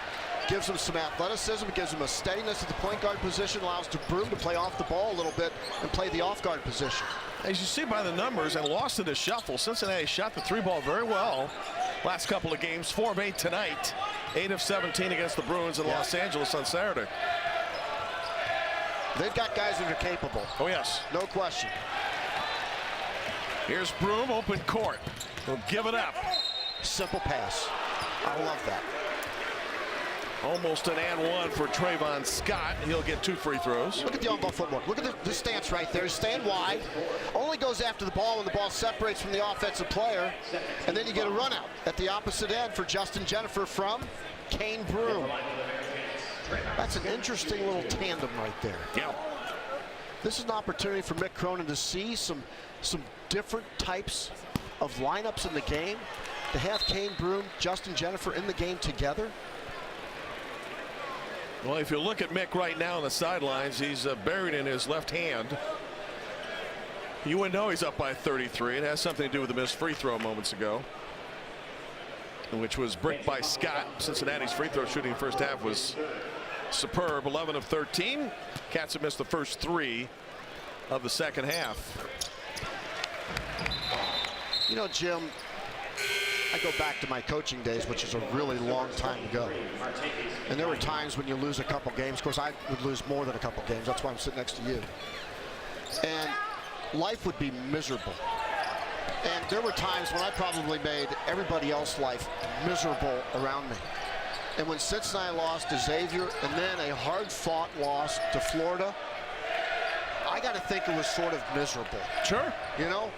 Gives them some athleticism, gives them a steadiness at the point guard position, allows Broome to play off the ball a little bit and play the off guard position. As you see by the numbers, and lost in the shuffle, Cincinnati shot the 3 ball very well last couple of games. 4 of 8 tonight, 8 of 17 against the Bruins in Los Angeles on Saturday. They've got guys that are capable. Oh yes, no question. Here's Broome, open court. He'll give it up. Simple pass. I love that. Almost an and 1 for Travon Scott. He'll get 2 free throws. Look at the on-ball footwork. Look at the stance right there. He's staying wide. Only goes after the ball when the ball separates from the offensive player. And then you get a run out at the opposite end for Justin Jennifer from Kane Broome. That's an interesting little tandem right there. Yeah. This is an opportunity for Mick Cronin to see some different types of lineups in the game. To have Kane Broome, Justin Jennifer in the game together. Well, if you look at Mick right now on the sidelines, he's buried in his left hand. You would know he's up by 33. It has something to do with the missed free throw moments ago, which was bricked by Scott. Cincinnati's free throw shooting first half was superb, 11 of 13. Cats have missed the first 3 of the second half. You know, Jim, I go back to my coaching days, which is a really long time ago. And there were times when you lose a couple games. Of course, I would lose more than a couple games. That's why I'm sitting next to you. And life would be miserable. And there were times when I probably made everybody else's life miserable around me. And when Cincinnati lost to Xavier and then a hard-fought loss to Florida, I got to think it was sort of miserable. Sure. You know?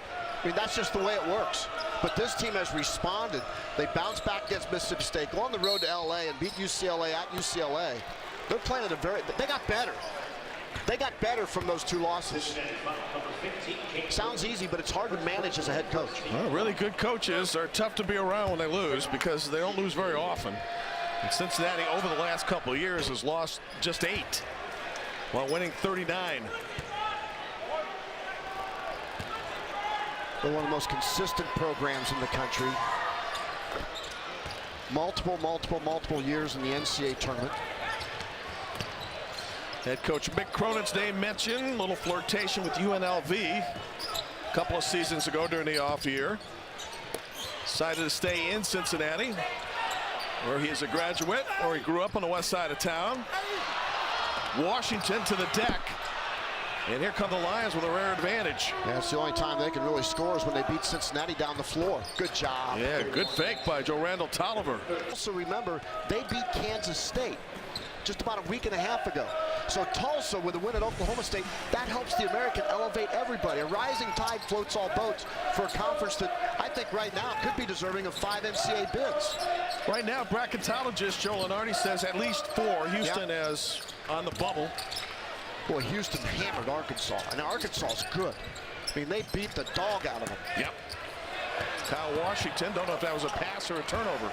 I mean, that's just the way it works. But this team has responded. They bounced back against Mississippi State, go on the road to LA and beat UCLA at UCLA. They're playing at they got better. They got better from those 2 losses. Sounds easy, but it's hard to manage as a head coach. Well, really good coaches are tough to be around when they lose because they don't lose very often. And Cincinnati over the last couple of years has lost just 8 while winning 39. They're one of the most consistent programs in the country. Multiple years in the NCAA tournament. Head coach Mick Cronin's name mentioned. Little flirtation with UNLV a couple of seasons ago during the off year. Decided to stay in Cincinnati, where he is a graduate, or he grew up on the west side of town. Washington to the deck. And here come the Lions with a rare advantage. Yeah, it's the only time they can really score is when they beat Cincinnati down the floor. Good job. Yeah, good fake by Joe Randall Tolliver. Also remember, they beat Kansas State just about a week and a half ago. So Tulsa with a win at Oklahoma State, that helps the American elevate everybody. A rising tide floats all boats for a conference that I think right now could be deserving of 5 NCAA bids. Right now, bracketologist Joe Lenardi says at least 4. Houston is on the bubble. Boy, Houston hammered Arkansas, and Arkansas is good. I mean, they beat the dog out of them. Yep. Kyle Washington, don't know if that was a pass or a turnover.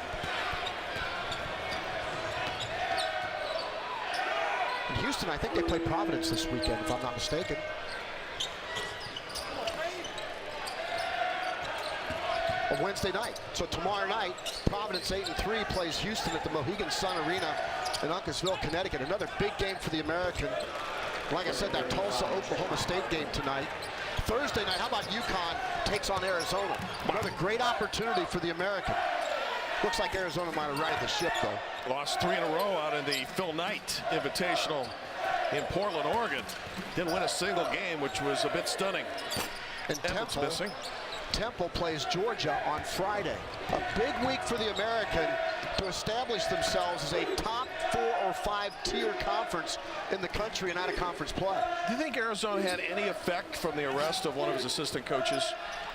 In Houston, I think they play Providence this weekend, if I'm not mistaken. Wednesday night. So tomorrow night, Providence 8-3 plays Houston at the Mohegan Sun Arena in Uncasville, Connecticut. Another big game for the American. Like I said, that Tulsa-Oklahoma State game tonight. Thursday night, how about UConn takes on Arizona? Another great opportunity for the American. Looks like Arizona might have righted the ship, though. Lost 3 in a row out in the Phil Knight Invitational in Portland, Oregon. Didn't win a single game, which was a bit stunning. And Temple plays Georgia on Friday. A big week for the American to establish themselves as a top 4 or 5 tier conference in the country and out of conference play. Do you think Arizona had any effect from the arrest of one of his assistant coaches?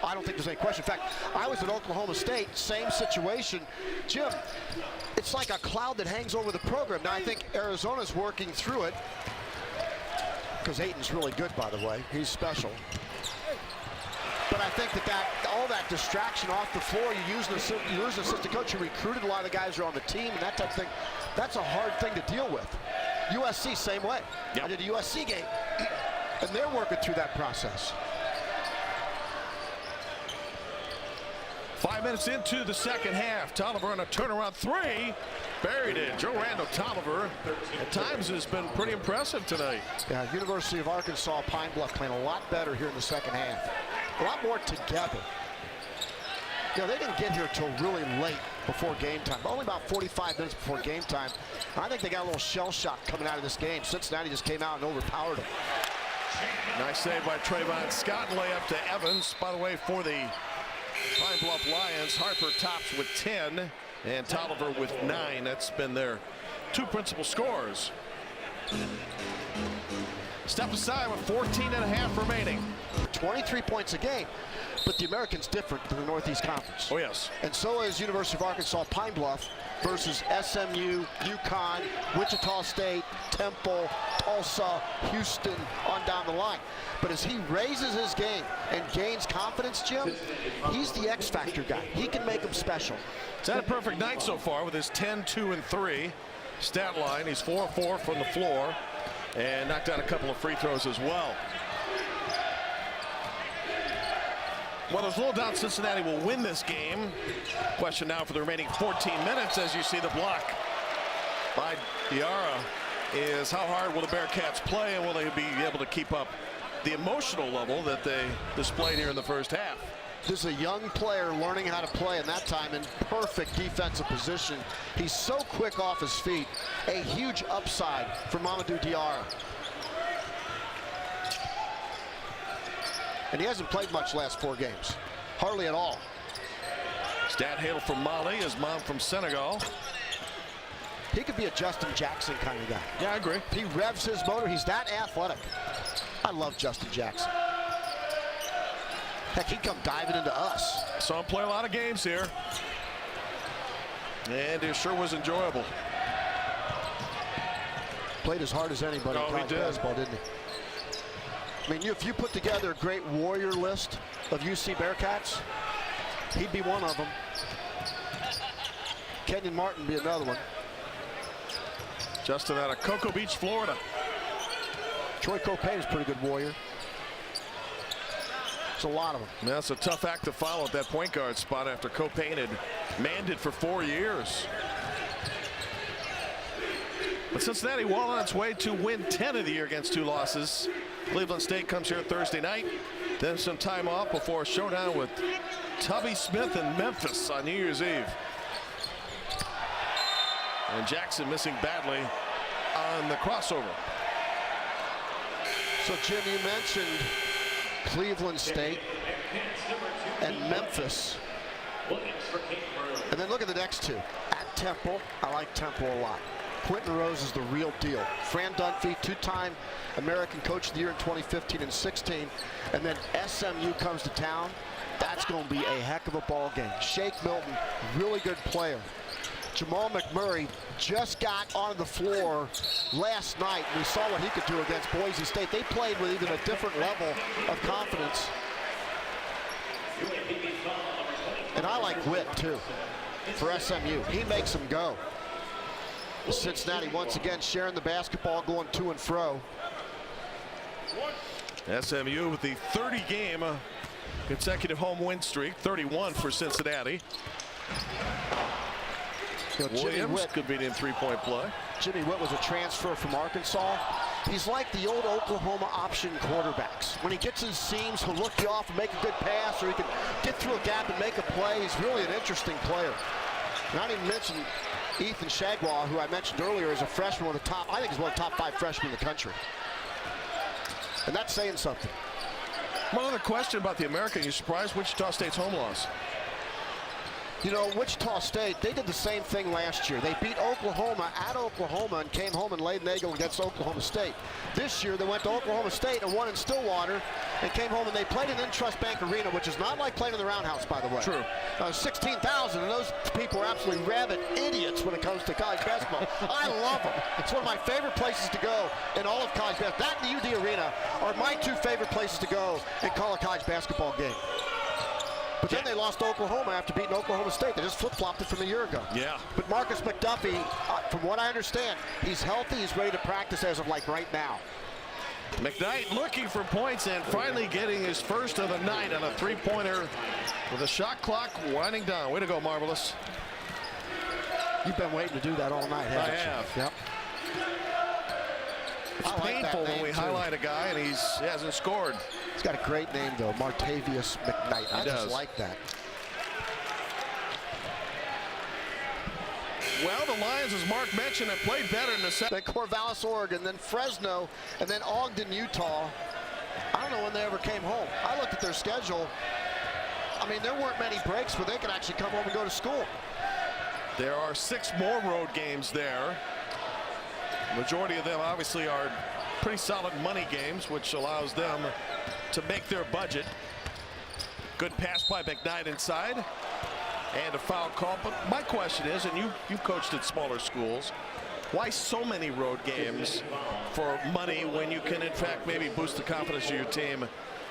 I don't think there's any question. In fact, I was at Oklahoma State, same situation. Jim, it's like a cloud that hangs over the program. Now, I think Arizona's working through it, because Ayton's really good, by the way. He's special. But I think that all that distraction off the floor, you use an assistant coach who recruited a lot of the guys who are on the team and that type of thing, that's a hard thing to deal with. USC, same way. Yep. I did a USC game, and they're working through that process. 5 minutes into the second half. Tolliver on a turnaround 3. Buried it. Joe Randall Tolliver at times has been pretty impressive tonight. Yeah, University of Arkansas Pine Bluff playing a lot better here in the second half. A lot more together. You know, they didn't get here till really late before game time. Only about 45 minutes before game time. I think they got a little shell shock coming out of this game. Cincinnati just came out and overpowered them. Nice save by Travon. Scott layup to Evans. By the way, for the Pine Bluff Lions, Harper tops with 10 and Tolliver with 9. That's been their 2 principal scores. Step aside with 14.5 remaining. 23 points a game, but the American's different than the Northeast Conference. Oh, yes. And so is University of Arkansas Pine Bluff versus SMU, UConn, Wichita State, Temple, Tulsa, Houston, on down the line. But as he raises his game and gains confidence, Jim, he's the X Factor guy. He can make them special. He's had a perfect night so far with his 10, 2, and 3 stat line. He's 4-4 from the floor and knocked down a couple of free throws as well. Well, there's little doubt Cincinnati will win this game. Question now for the remaining 14 minutes as you see the block by Diarra is how hard will the Bearcats play and will they be able to keep up the emotional level that they displayed here in the first half. This is a young player learning how to play in that time in perfect defensive position. He's so quick off his feet. A huge upside for Mamadou Diarra. And he hasn't played much last 4 games. Hardly at all. Stat hail from Mali, his mom from Senegal. He could be a Justin Jackson kind of guy. Yeah, I agree. He revs his motor. He's that athletic. I love Justin Jackson. Heck, he'd come diving into us. Saw him play a lot of games here. And it sure was enjoyable. Played as hard as anybody in college basketball, didn't he? I mean, if you put together a great warrior list of UC Bearcats, he'd be one of them. Kenyon Martin be another one. Justin out of Cocoa Beach, Florida. Troy Copain is a pretty good warrior. There's a lot of them. Yeah, that's a tough act to follow at that point guard spot after Copain had manned it for 4 years. But Cincinnati well on its way to win 10 of the year against 2 losses. Cleveland State comes here Thursday night. Then some time off before a showdown with Tubby Smith in Memphis on New Year's Eve. And Jackson missing badly on the crossover. So, Jim, you mentioned Cleveland State and Memphis. And then look at the next 2. At Temple, I like Temple a lot. Quentin Rose is the real deal. Fran Dunphy, 2-time American Coach of the Year in 2015 and 16. And then SMU comes to town. That's going to be a heck of a ball game. Shake Milton, really good player. Jamal McMurray just got on the floor last night. We saw what he could do against Boise State. They played with even a different level of confidence. And I like Witt, too, for SMU. He makes them go. Cincinnati once again sharing the basketball, going to and fro. SMU with the 30-game Consecutive home win streak, 31 for Cincinnati. Williams, convenient three-point play. Jimmy Witt was a transfer from Arkansas. He's like the old Oklahoma option quarterbacks. When he gets his seams, he'll look you off and make a good pass, or he can get through a gap and make a play. He's really an interesting player. And I didn't mention Ethan Shagwell, who I mentioned earlier, is a freshman, one of the top, I think he's one of the top 5 freshmen in the country. And that's saying something. One other question about the American. You surprised Wichita State's home loss? You know, Wichita State, they did the same thing last year. They beat Oklahoma at Oklahoma and came home and laid an egg against Oklahoma State. This year, they went to Oklahoma State and won in Stillwater and came home and they played in Intrust Bank Arena, which is not like playing in the Roundhouse, by the way. True. 16,000, and those people are absolutely rabid idiots when it comes to college basketball. I love them. It's one of my favorite places to go in all of college basketball. That and the UD Arena are my 2 favorite places to go and call a college basketball game. But then they lost to Oklahoma after beating Oklahoma State. They just flip-flopped it from a year ago. Yeah. But Marcus McDuffie, from what I understand, he's healthy. He's ready to practice as of like right now. McKnight looking for points and finally getting his first of the night on a three-pointer with the shot clock winding down. Way to go, Marvelous. You've been waiting to do that all night, haven't you? I have. Yep. It's painful when we highlight a guy and he hasn't scored. He's got a great name, though, Martavius McKnight. I just like that. Well, the Lions, as Mark mentioned, have played better in the second. Then Corvallis, Oregon, then Fresno, and then Ogden, Utah. I don't know when they ever came home. I looked at their schedule. I mean, there weren't many breaks where they could actually come home and go to school. There are 6 more road games there. Majority of them obviously are pretty solid money games, which allows them to make their budget. Good pass by McKnight inside and a foul call. But my question is, and you coached at smaller schools, why so many road games for money when you can in fact maybe boost the confidence of your team?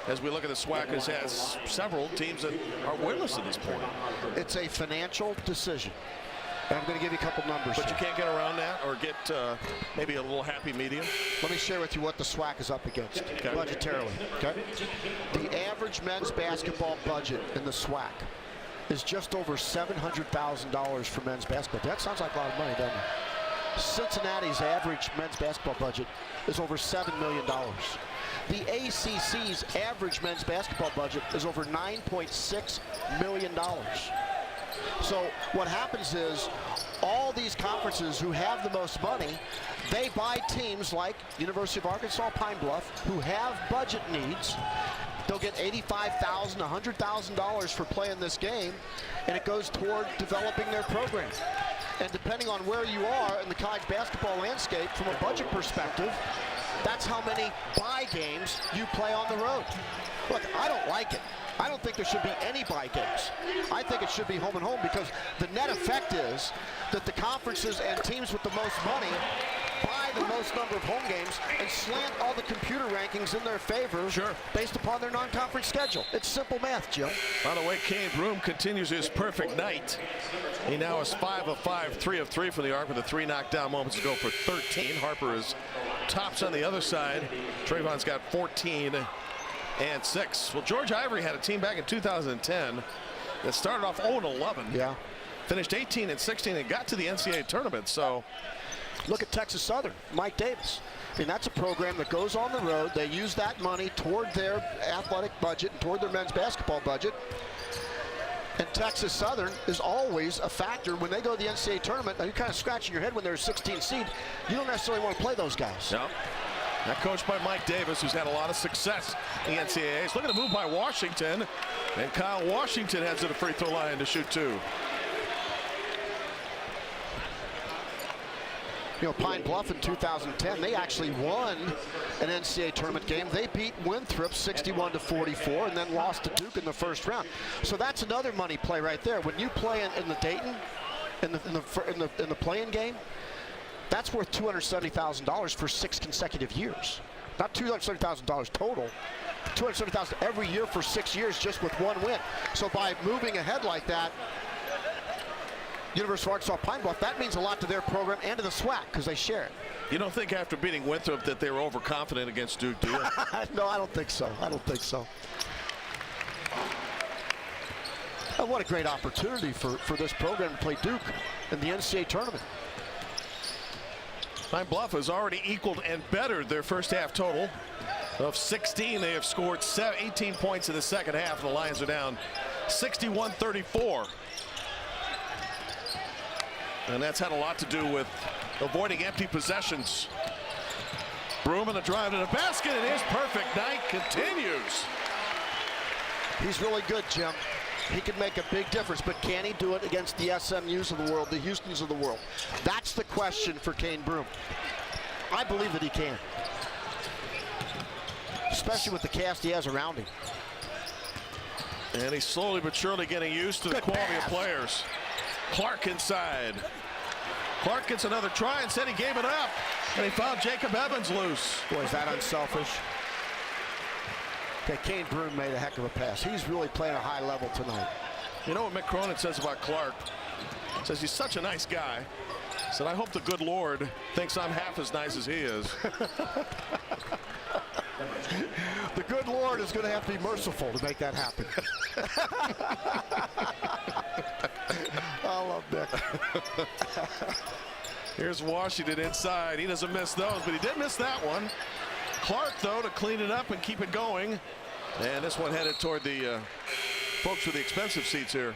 As we look at the SWAC, has several teams that are winless at this point. It's a financial decision. And I'm going to give you a couple numbers. But you can't get around that or get maybe a little happy medium? Let me share with you what the SWAC is up against budgetarily. Okay? The average men's basketball budget in the SWAC is just over $700,000 for men's basketball. That sounds like a lot of money, doesn't it? Cincinnati's average men's basketball budget is over $7 million. The ACC's average men's basketball budget is over $9.6 million. So what happens is all these conferences who have the most money, they buy teams like University of Arkansas Pine Bluff who have budget needs. They'll get $85,000, $100,000 for playing this game, and it goes toward developing their program. And depending on where you are in the college basketball landscape from a budget perspective, that's how many bye games you play on the road. Look, I don't like it. I don't think there should be any bye games. I think it should be home and home because the net effect is that the conferences and teams with the most money buy the most number of home games and slant all the computer rankings in their favor based upon their non-conference schedule. It's simple math, Jim. By the way, Kane Broom continues his perfect night. He now is 5 of 5, 3 of 3 for the arc with the 3 knockdown moments to go for 13. Harper is tops on the other side. Travon's got 14 and 6. Well, George Ivory had a team back in 2010 that started off 0-11. Yeah. Finished 18 and 16 and got to the NCAA tournament. So look at Texas Southern, Mike Davis. I mean, that's a program that goes on the road. They use that money toward their athletic budget and toward their men's basketball budget. And Texas Southern is always a factor when they go to the NCAA tournament. Now, you're kind of scratching your head when they're a 16 seed. You don't necessarily want to play those guys. No. Now coached by Mike Davis, who's had a lot of success in the NCAAs. Look at the move by Washington. And Kyle Washington heads to the free throw line to shoot 2. You know, Pine Bluff in 2010, they actually won an NCAA tournament game. They beat Winthrop 61-44 and then lost to Duke in the first round. So that's another money play right there. When you play in the Dayton, in the play-in game, that's worth $270,000 for 6 consecutive years. Not $270,000 total, $270,000 every year for 6 years just with 1 win. So by moving ahead like that, University of Arkansas Pine Bluff, that means a lot to their program and to the SWAC because they share it. You don't think after beating Winthrop that they were overconfident against Duke, do you? No, I don't think so. I don't think so. And what a great opportunity for this program to play Duke in the NCAA tournament. Pine Bluff has already equaled and bettered their first half total of 16. They have scored 18 points in the second half. The Lions are down 61-34. And that's had a lot to do with avoiding empty possessions. Broom in the drive to the basket. It is perfect. Knight continues. He's really good, Jim. He can make a big difference, but can he do it against the SMUs of the world, the Houstons of the world? That's the question for Kane Broom. I believe that he can, especially with the cast he has around him. And he's slowly but surely getting used to the quality of players. Clark inside. Clark gets another try and said he gave it up. And he found Jacob Evans loose. Boy, is that unselfish. Okay, Kane Broom made a heck of a pass. He's really playing a high level tonight. You know what Mick Cronin says about Clark? He says he's such a nice guy. He said, I hope the good Lord thinks I'm half as nice as he is. The good Lord is going to have to be merciful to make that happen. I love Mick. Here's Washington inside. He doesn't miss those, but he did miss that one. Clark, though, to clean it up and keep it going. And this one headed toward the folks with the expensive seats here.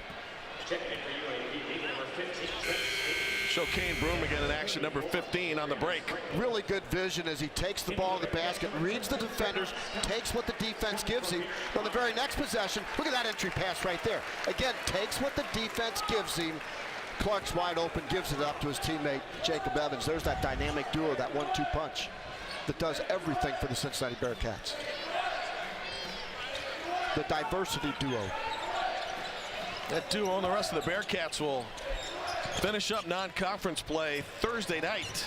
Show Kane Broom again in action, number 15 on the break. Really good vision as he takes the ball in the basket, reads the defenders, takes what the defense gives him. On the very next possession, look at that entry pass right there. Again, takes what the defense gives him. Clark's wide open, gives it up to his teammate, Jacob Evans. There's that dynamic duo, that 1-2 punch that does everything for the Cincinnati Bearcats. The diversity duo. That duo and the rest of the Bearcats will finish up non-conference play Thursday night.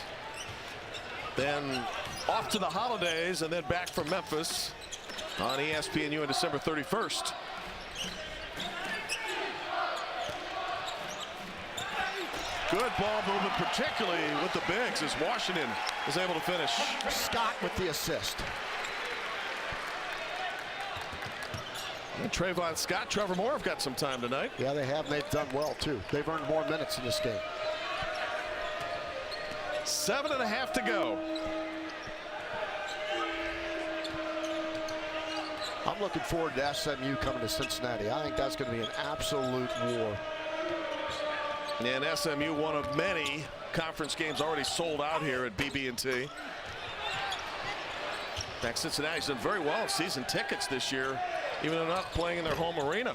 Then off to the holidays and then back from Memphis on ESPNU on December 31st. Good ball movement, particularly with the bigs, as Washington is able to finish. Scott with the assist. And Travon Scott, Trevor Moore have got some time tonight. Yeah, they have, and they've done well, too. They've earned more minutes in this game. 7.5 to go. I'm looking forward to SMU coming to Cincinnati. I think that's going to be an absolute war. And SMU, one of many conference games already sold out here at BB&T. In fact, Cincinnati's done very well in season tickets this year, even though not playing in their home arena.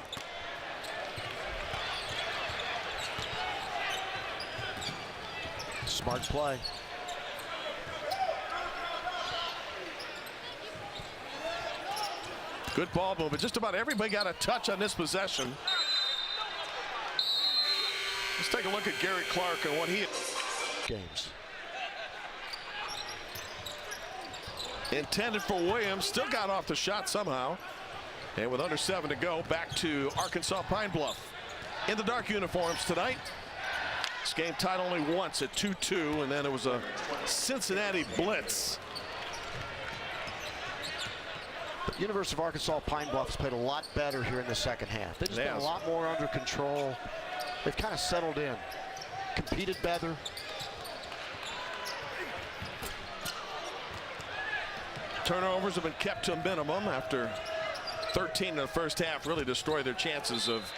Smart play. Good ball movement. Just about everybody got a touch on this possession. Let's take a look at Gary Clark and what he games. Intended for Williams, still got off the shot somehow. And with under 7 to go, back to Arkansas Pine Bluff. In the dark uniforms tonight. This game tied only once at 2-2, and then it was a Cincinnati blitz. The University of Arkansas Pine Bluff has played a lot better here in the second half. They've just been a lot more under control. They've kind of settled in, competed better. Turnovers have been kept to a minimum after 13 in the first half really destroyed their chances of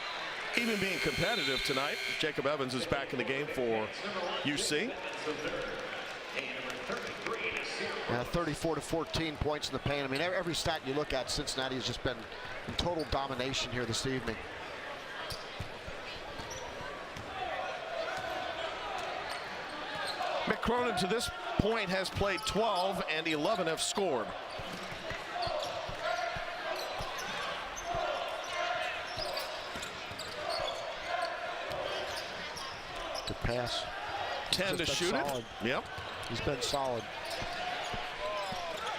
even being competitive tonight. Jacob Evans is back in the game for UC. 34 to 14 points in the paint. I mean, every stat you look at, Cincinnati has just been in total domination here this evening. Mick Cronin to this point has played 12 and 11 have scored. Good pass. 10 to shoot it. Yep. He's been solid.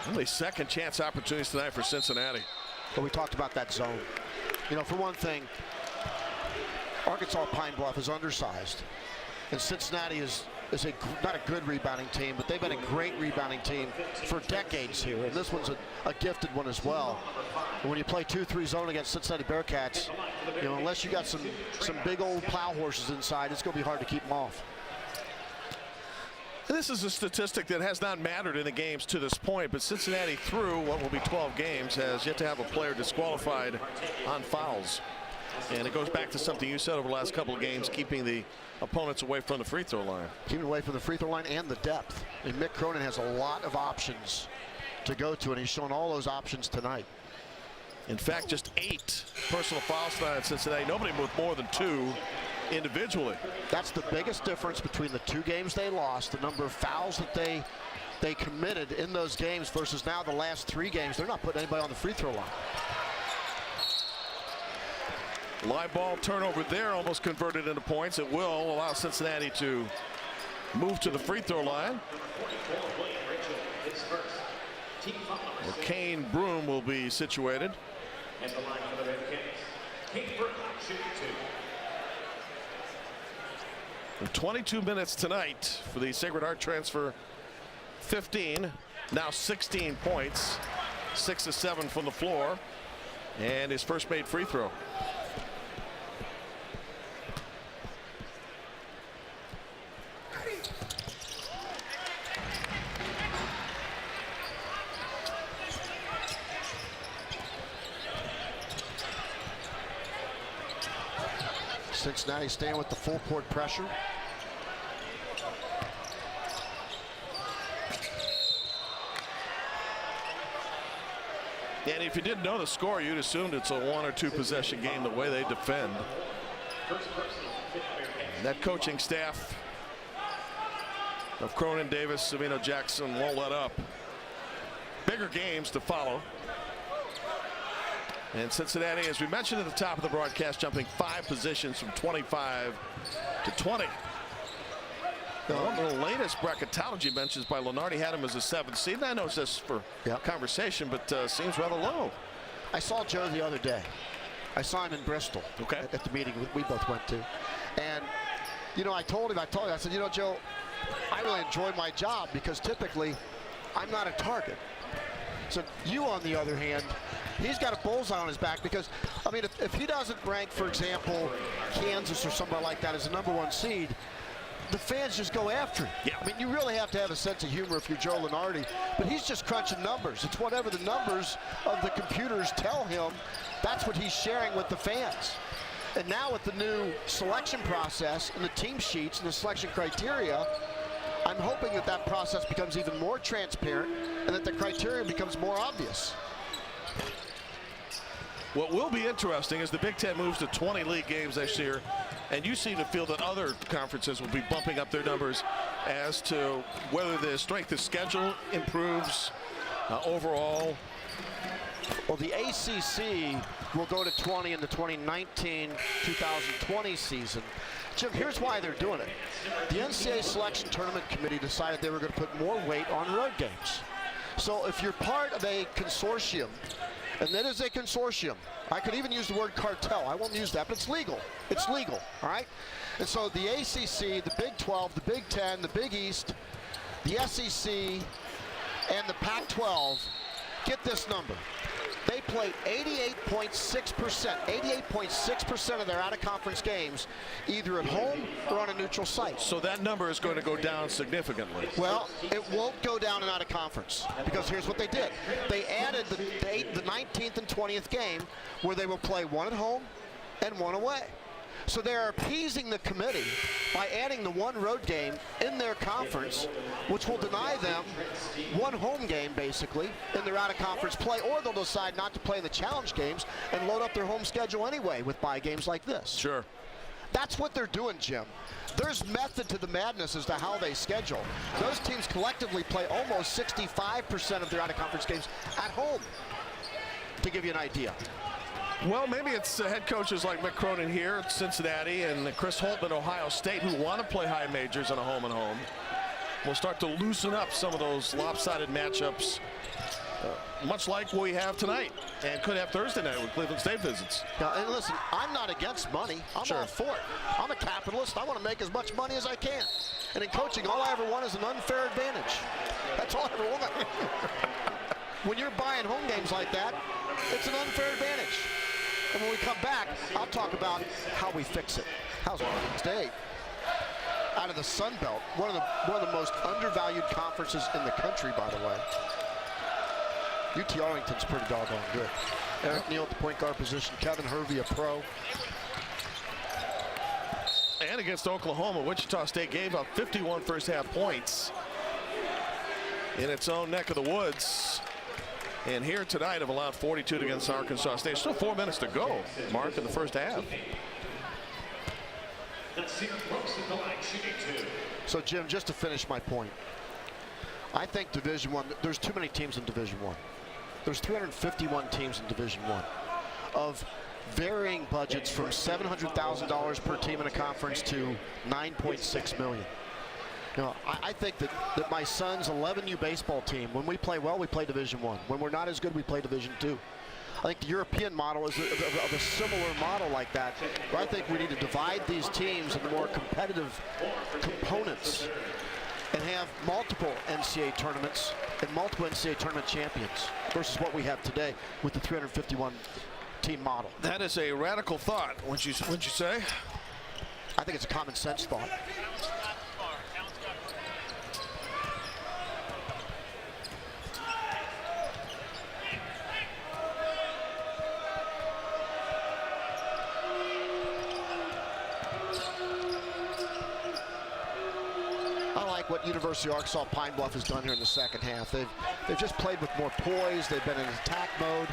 Only second chance opportunities tonight for Cincinnati. But we talked about that zone. You know, for one thing, Arkansas Pine Bluff is undersized, and Cincinnati is is not a good rebounding team, but they've been a great rebounding team for decades here, and this one's a gifted one as well. And when you play 2-3 zone against Cincinnati Bearcats, unless you got some big old plow horses inside, it's going to be hard to keep them off. This is a statistic that has not mattered in the games to this point, but Cincinnati, through what will be 12 games, has yet to have a player disqualified on fouls. And it goes back to something you said over the last couple of games, keeping the opponents away from the free throw line. Keeping away from the free throw line and the depth. And Mick Cronin has a lot of options to go to, and he's shown all those options tonight. In fact, just 8 personal fouls tonight at Cincinnati. Nobody with more than 2 individually. That's the biggest difference between the 2 games they lost, the number of fouls that they committed in those games versus now the last 3 games. They're not putting anybody on the free throw line. Live ball turnover there, almost converted into points. It will allow Cincinnati to move to the free throw line. Where Kane Broom will be situated. And 22 minutes tonight for the Sacred Heart transfer. 15, now 16 points, 6 of 7 from the floor, and his first made free throw. Cincinnati staying with the full court pressure. And if you didn't know the score, you'd assumed it's a 1 or 2 possession game the way they defend. And that coaching staff of Cronin, Davis, Savino, Jackson won't let up. Bigger games to follow. And Cincinnati, as we mentioned at the top of the broadcast, jumping 5 positions from 25 to 20. One of the latest bracketology mentions by Lenardi had him as a 7th seed. And I know it's just for conversation, but seems rather low. I saw Joe the other day. I saw him in Bristol at the meeting we both went to. And, I told him, I said, Joe, I really enjoy my job because typically I'm not a target. So you, on the other hand, he's got a bullseye on his back because, if he doesn't rank, for example, Kansas or somebody like that as a #1 seed, the fans just go after him. Yeah. You really have to have a sense of humor if you're Joe Lenardi, but he's just crunching numbers. It's whatever the numbers of the computers tell him, that's what he's sharing with the fans. And now with the new selection process and the team sheets and the selection criteria, I'm hoping that that process becomes even more transparent and that the criteria becomes more obvious. What will be interesting is the Big Ten moves to 20 league games this year, and you seem to feel that other conferences will be bumping up their numbers as to whether the strength of schedule improves overall. Well, the ACC will go to 20 in the 2019-2020 season. Jim, here's why they're doing it. The NCAA Selection Tournament Committee decided they were going to put more weight on road games. So if you're part of a consortium, and that is a consortium, I could even use the word cartel. I won't use that, but it's legal. It's legal, all right? And so the ACC, the Big 12, the Big 10, the Big East, the SEC, and the Pac-12, get this number. They played 88.6% of their out-of-conference games either at home or on a neutral site. So that number is going to go down significantly. Well, it won't go down in out-of-conference because here's what they did. They added the 19th and 20th game where they will play 1 at home and 1 away. So they're appeasing the committee by adding the 1 road game in their conference, which will deny them 1 home game, basically, in their out-of-conference play, or they'll decide not to play in the challenge games and load up their home schedule anyway with bye games like this. Sure. That's what they're doing, Jim. There's method to the madness as to how they schedule. Those teams collectively play almost 65% of their out-of-conference games at home, to give you an idea. Well, maybe it's head coaches like Mick Cronin here at Cincinnati and Chris Holtman, Ohio State, who want to play high majors on a home-and-home. Will start to loosen up some of those lopsided matchups, much like we have tonight and could have Thursday night with Cleveland State visits. Now, and listen, I'm not against money. I'm all for it. I'm a capitalist. I want to make as much money as I can. And in coaching, all I ever want is an unfair advantage. That's all I ever want. When you're buying home games like that, it's an unfair advantage. And when we come back, I'll talk about how we fix it. How's Oregon State? Out of the Sun Belt, one of the most undervalued conferences in the country, by the way. UT Arlington's pretty doggone good. Eric Neal at the point guard position, Kevin Hervey, a pro. And against Oklahoma, Wichita State gave up 51 first half points in its own neck of the woods. And here tonight have allowed 42 against Arkansas State. Still 4 minutes to go, Mark, in the first half. So, Jim, just to finish my point, I think Division I, there's too many teams in Division I. There's 351 teams in Division I of varying budgets from $700,000 per team in a conference to $9.6 million. You know, I think that my son's 11U baseball team, when we play well, we play Division I. When we're not as good, we play Division II. I think the European model is of a similar model like that. But I think we need to divide these teams into more competitive components and have multiple NCAA tournaments and multiple NCAA tournament champions versus what we have today with the 351 team model. That is a radical thought, wouldn't you say? I think it's a common sense thought. What University of Arkansas Pine Bluff has done here in the second half. They've just played with more poise. They've been in attack mode.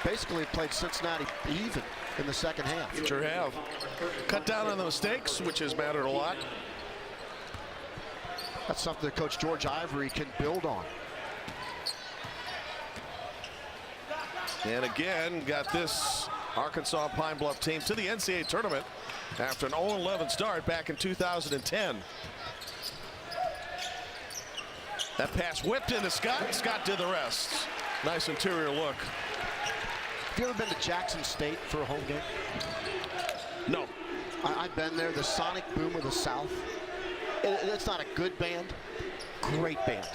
Basically played Cincinnati even in the second half. Sure have. Cut down on the mistakes, which has mattered a lot. That's something that Coach George Ivory can build on. And again, got this Arkansas Pine Bluff team to the NCAA tournament after an 0-11 start back in 2010. That pass whipped into Scott. Scott did the rest. Nice interior look. Have you ever been to Jackson State for a home game? No. I've been there. The Sonic Boom of the South. It's not a good band. Great band.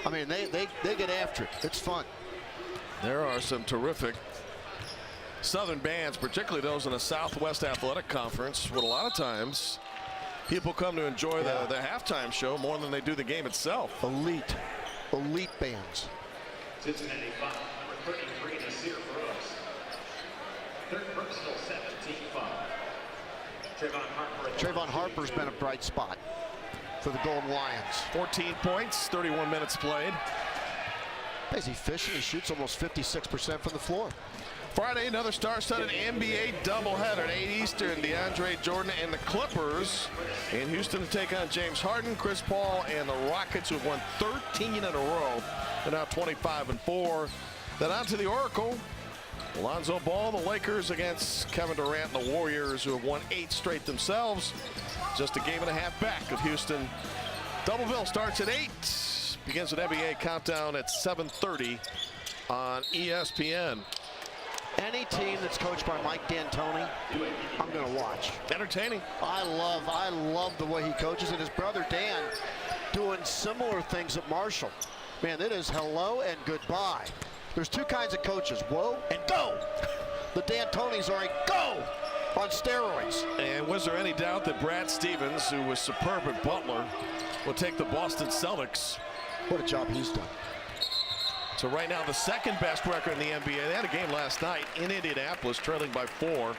I mean, they get after it. It's fun. There are some terrific Southern bands, particularly those in the Southwest Athletic Conference, but a lot of times people come to enjoy the halftime show more than they do the game itself. Elite bands. Cincinnati 5, recruiting 3 to Sear Brooks. Third personal 17-5. Travon Harper's been a bright spot for the Golden Lions. 14 points, 31 minutes played. Is he fishing? He shoots almost 56% from the floor. Friday, another star-studded NBA doubleheader at 8 Eastern. DeAndre Jordan and the Clippers in Houston to take on James Harden, Chris Paul, and the Rockets, who have won 13 in a row. They're now 25-4. Then on to the Oracle. Lonzo Ball, the Lakers against Kevin Durant and the Warriors, who have won 8 straight themselves. Just a game and a half back of Houston. Double bill starts at 8. Begins with NBA Countdown at 7:30 on ESPN. Any team that's coached by Mike D'Antoni, I'm going to watch. Entertaining. I love the way he coaches, and his brother Dan doing similar things at Marshall. Man, it is hello and goodbye. There's 2 kinds of coaches, whoa and go. The D'Antonis are a go on steroids. And was there any doubt that Brad Stevens, who was superb at Butler, will take the Boston Celtics? What a job he's done. So right now, the second best record in the NBA. They had a game last night in Indianapolis, trailing by 4.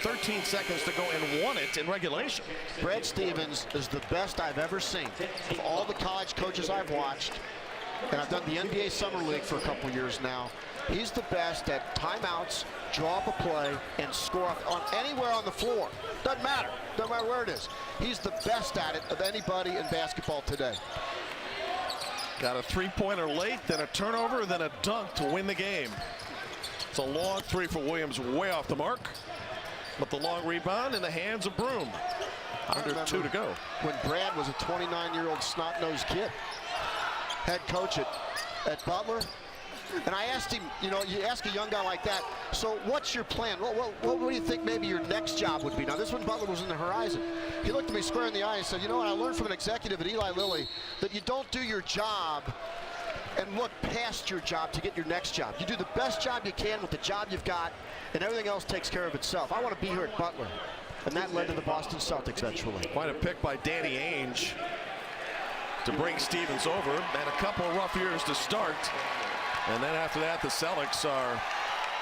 13 seconds to go and won it in regulation. Brad Stevens is the best I've ever seen. Of all the college coaches I've watched, and I've done the NBA Summer League for a couple years now, he's the best at timeouts, draw up a play, and score on anywhere on the floor. Doesn't matter where it is. He's the best at it of anybody in basketball today. Got a 3-pointer late, then a turnover, then a dunk to win the game. It's a long 3 for Williams, way off the mark. But the long rebound in the hands of Broom. Under 2 to go. When Brad was a 29-year-old snot-nosed kid, head coach at Butler, And I asked him, you know, you ask a young guy like that, so what's your plan? What do you think maybe your next job would be? Now, this one, Butler was in the horizon. He looked at me square in the eye and said, you know what, I learned from an executive at Eli Lilly that you don't do your job and look past your job to get your next job. You do the best job you can with the job you've got, and everything else takes care of itself. I want to be here at Butler. And that led to the Boston Celtics eventually. Quite a pick by Danny Ainge to bring Stevens over. And a couple of rough years to start. And then after that, the Celtics are,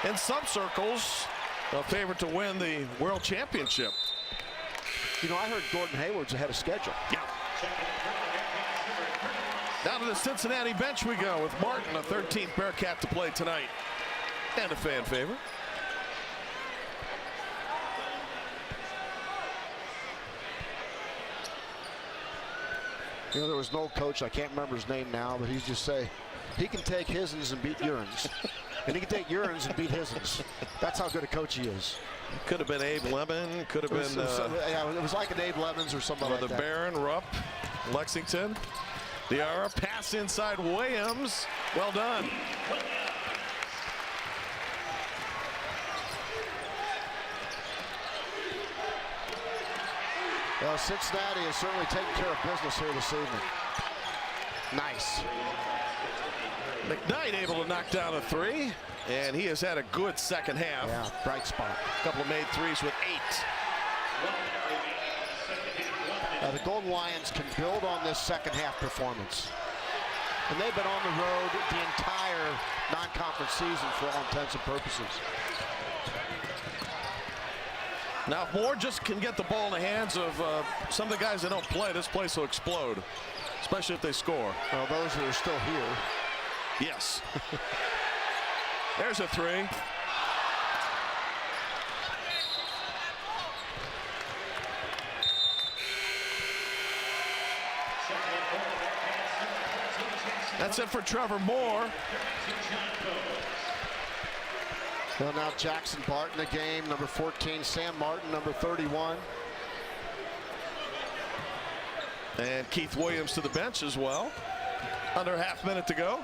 in some circles, a favorite to win the World Championship. You know, I heard Gordon Hayward's ahead of schedule. Yeah. Down to the Cincinnati bench we go with Martin, a 13th Bearcat to play tonight. And a fan favorite. You know, there was no coach, I can't remember his name now, but he'd just say, he can take his'ns and beat your'ns. And he can take your'ns and beat his'ns. That's how good a coach he is. Could have been Abe Lemon. Could have been. Yeah, it was like an Abe Lemons or something like that. The Baron, Rupp, Lexington. Diarra, pass inside Williams. Well done. Well, Cincinnati is certainly taking care of business here this evening. Nice. McKnight able to knock down a three, and he has had a good second half. Yeah, bright spot. A couple of made threes with 8. The Golden Lions can build on this second half performance. And they've been on the road the entire non-conference season for all intents and purposes. Now, if Moore just can get the ball in the hands of some of the guys that don't play, this place will explode, especially if they score. Well, those that are still here. Yes. There's a three. That's it for Trevor Moore. Well, now Jackson Barton the game, number 14, Sam Martin, number 31. And Keith Williams to the bench as well. Under a half minute to go.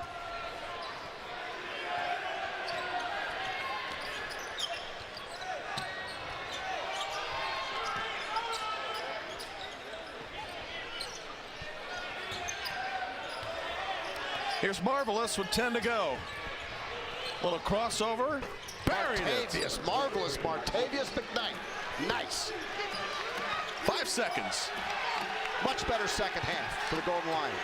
Here's Marvelous with 10 to go. Little crossover. Buried Martavius, marvelous Martavius McKnight. Nice. 5 seconds. Much better second half for the Golden Lions.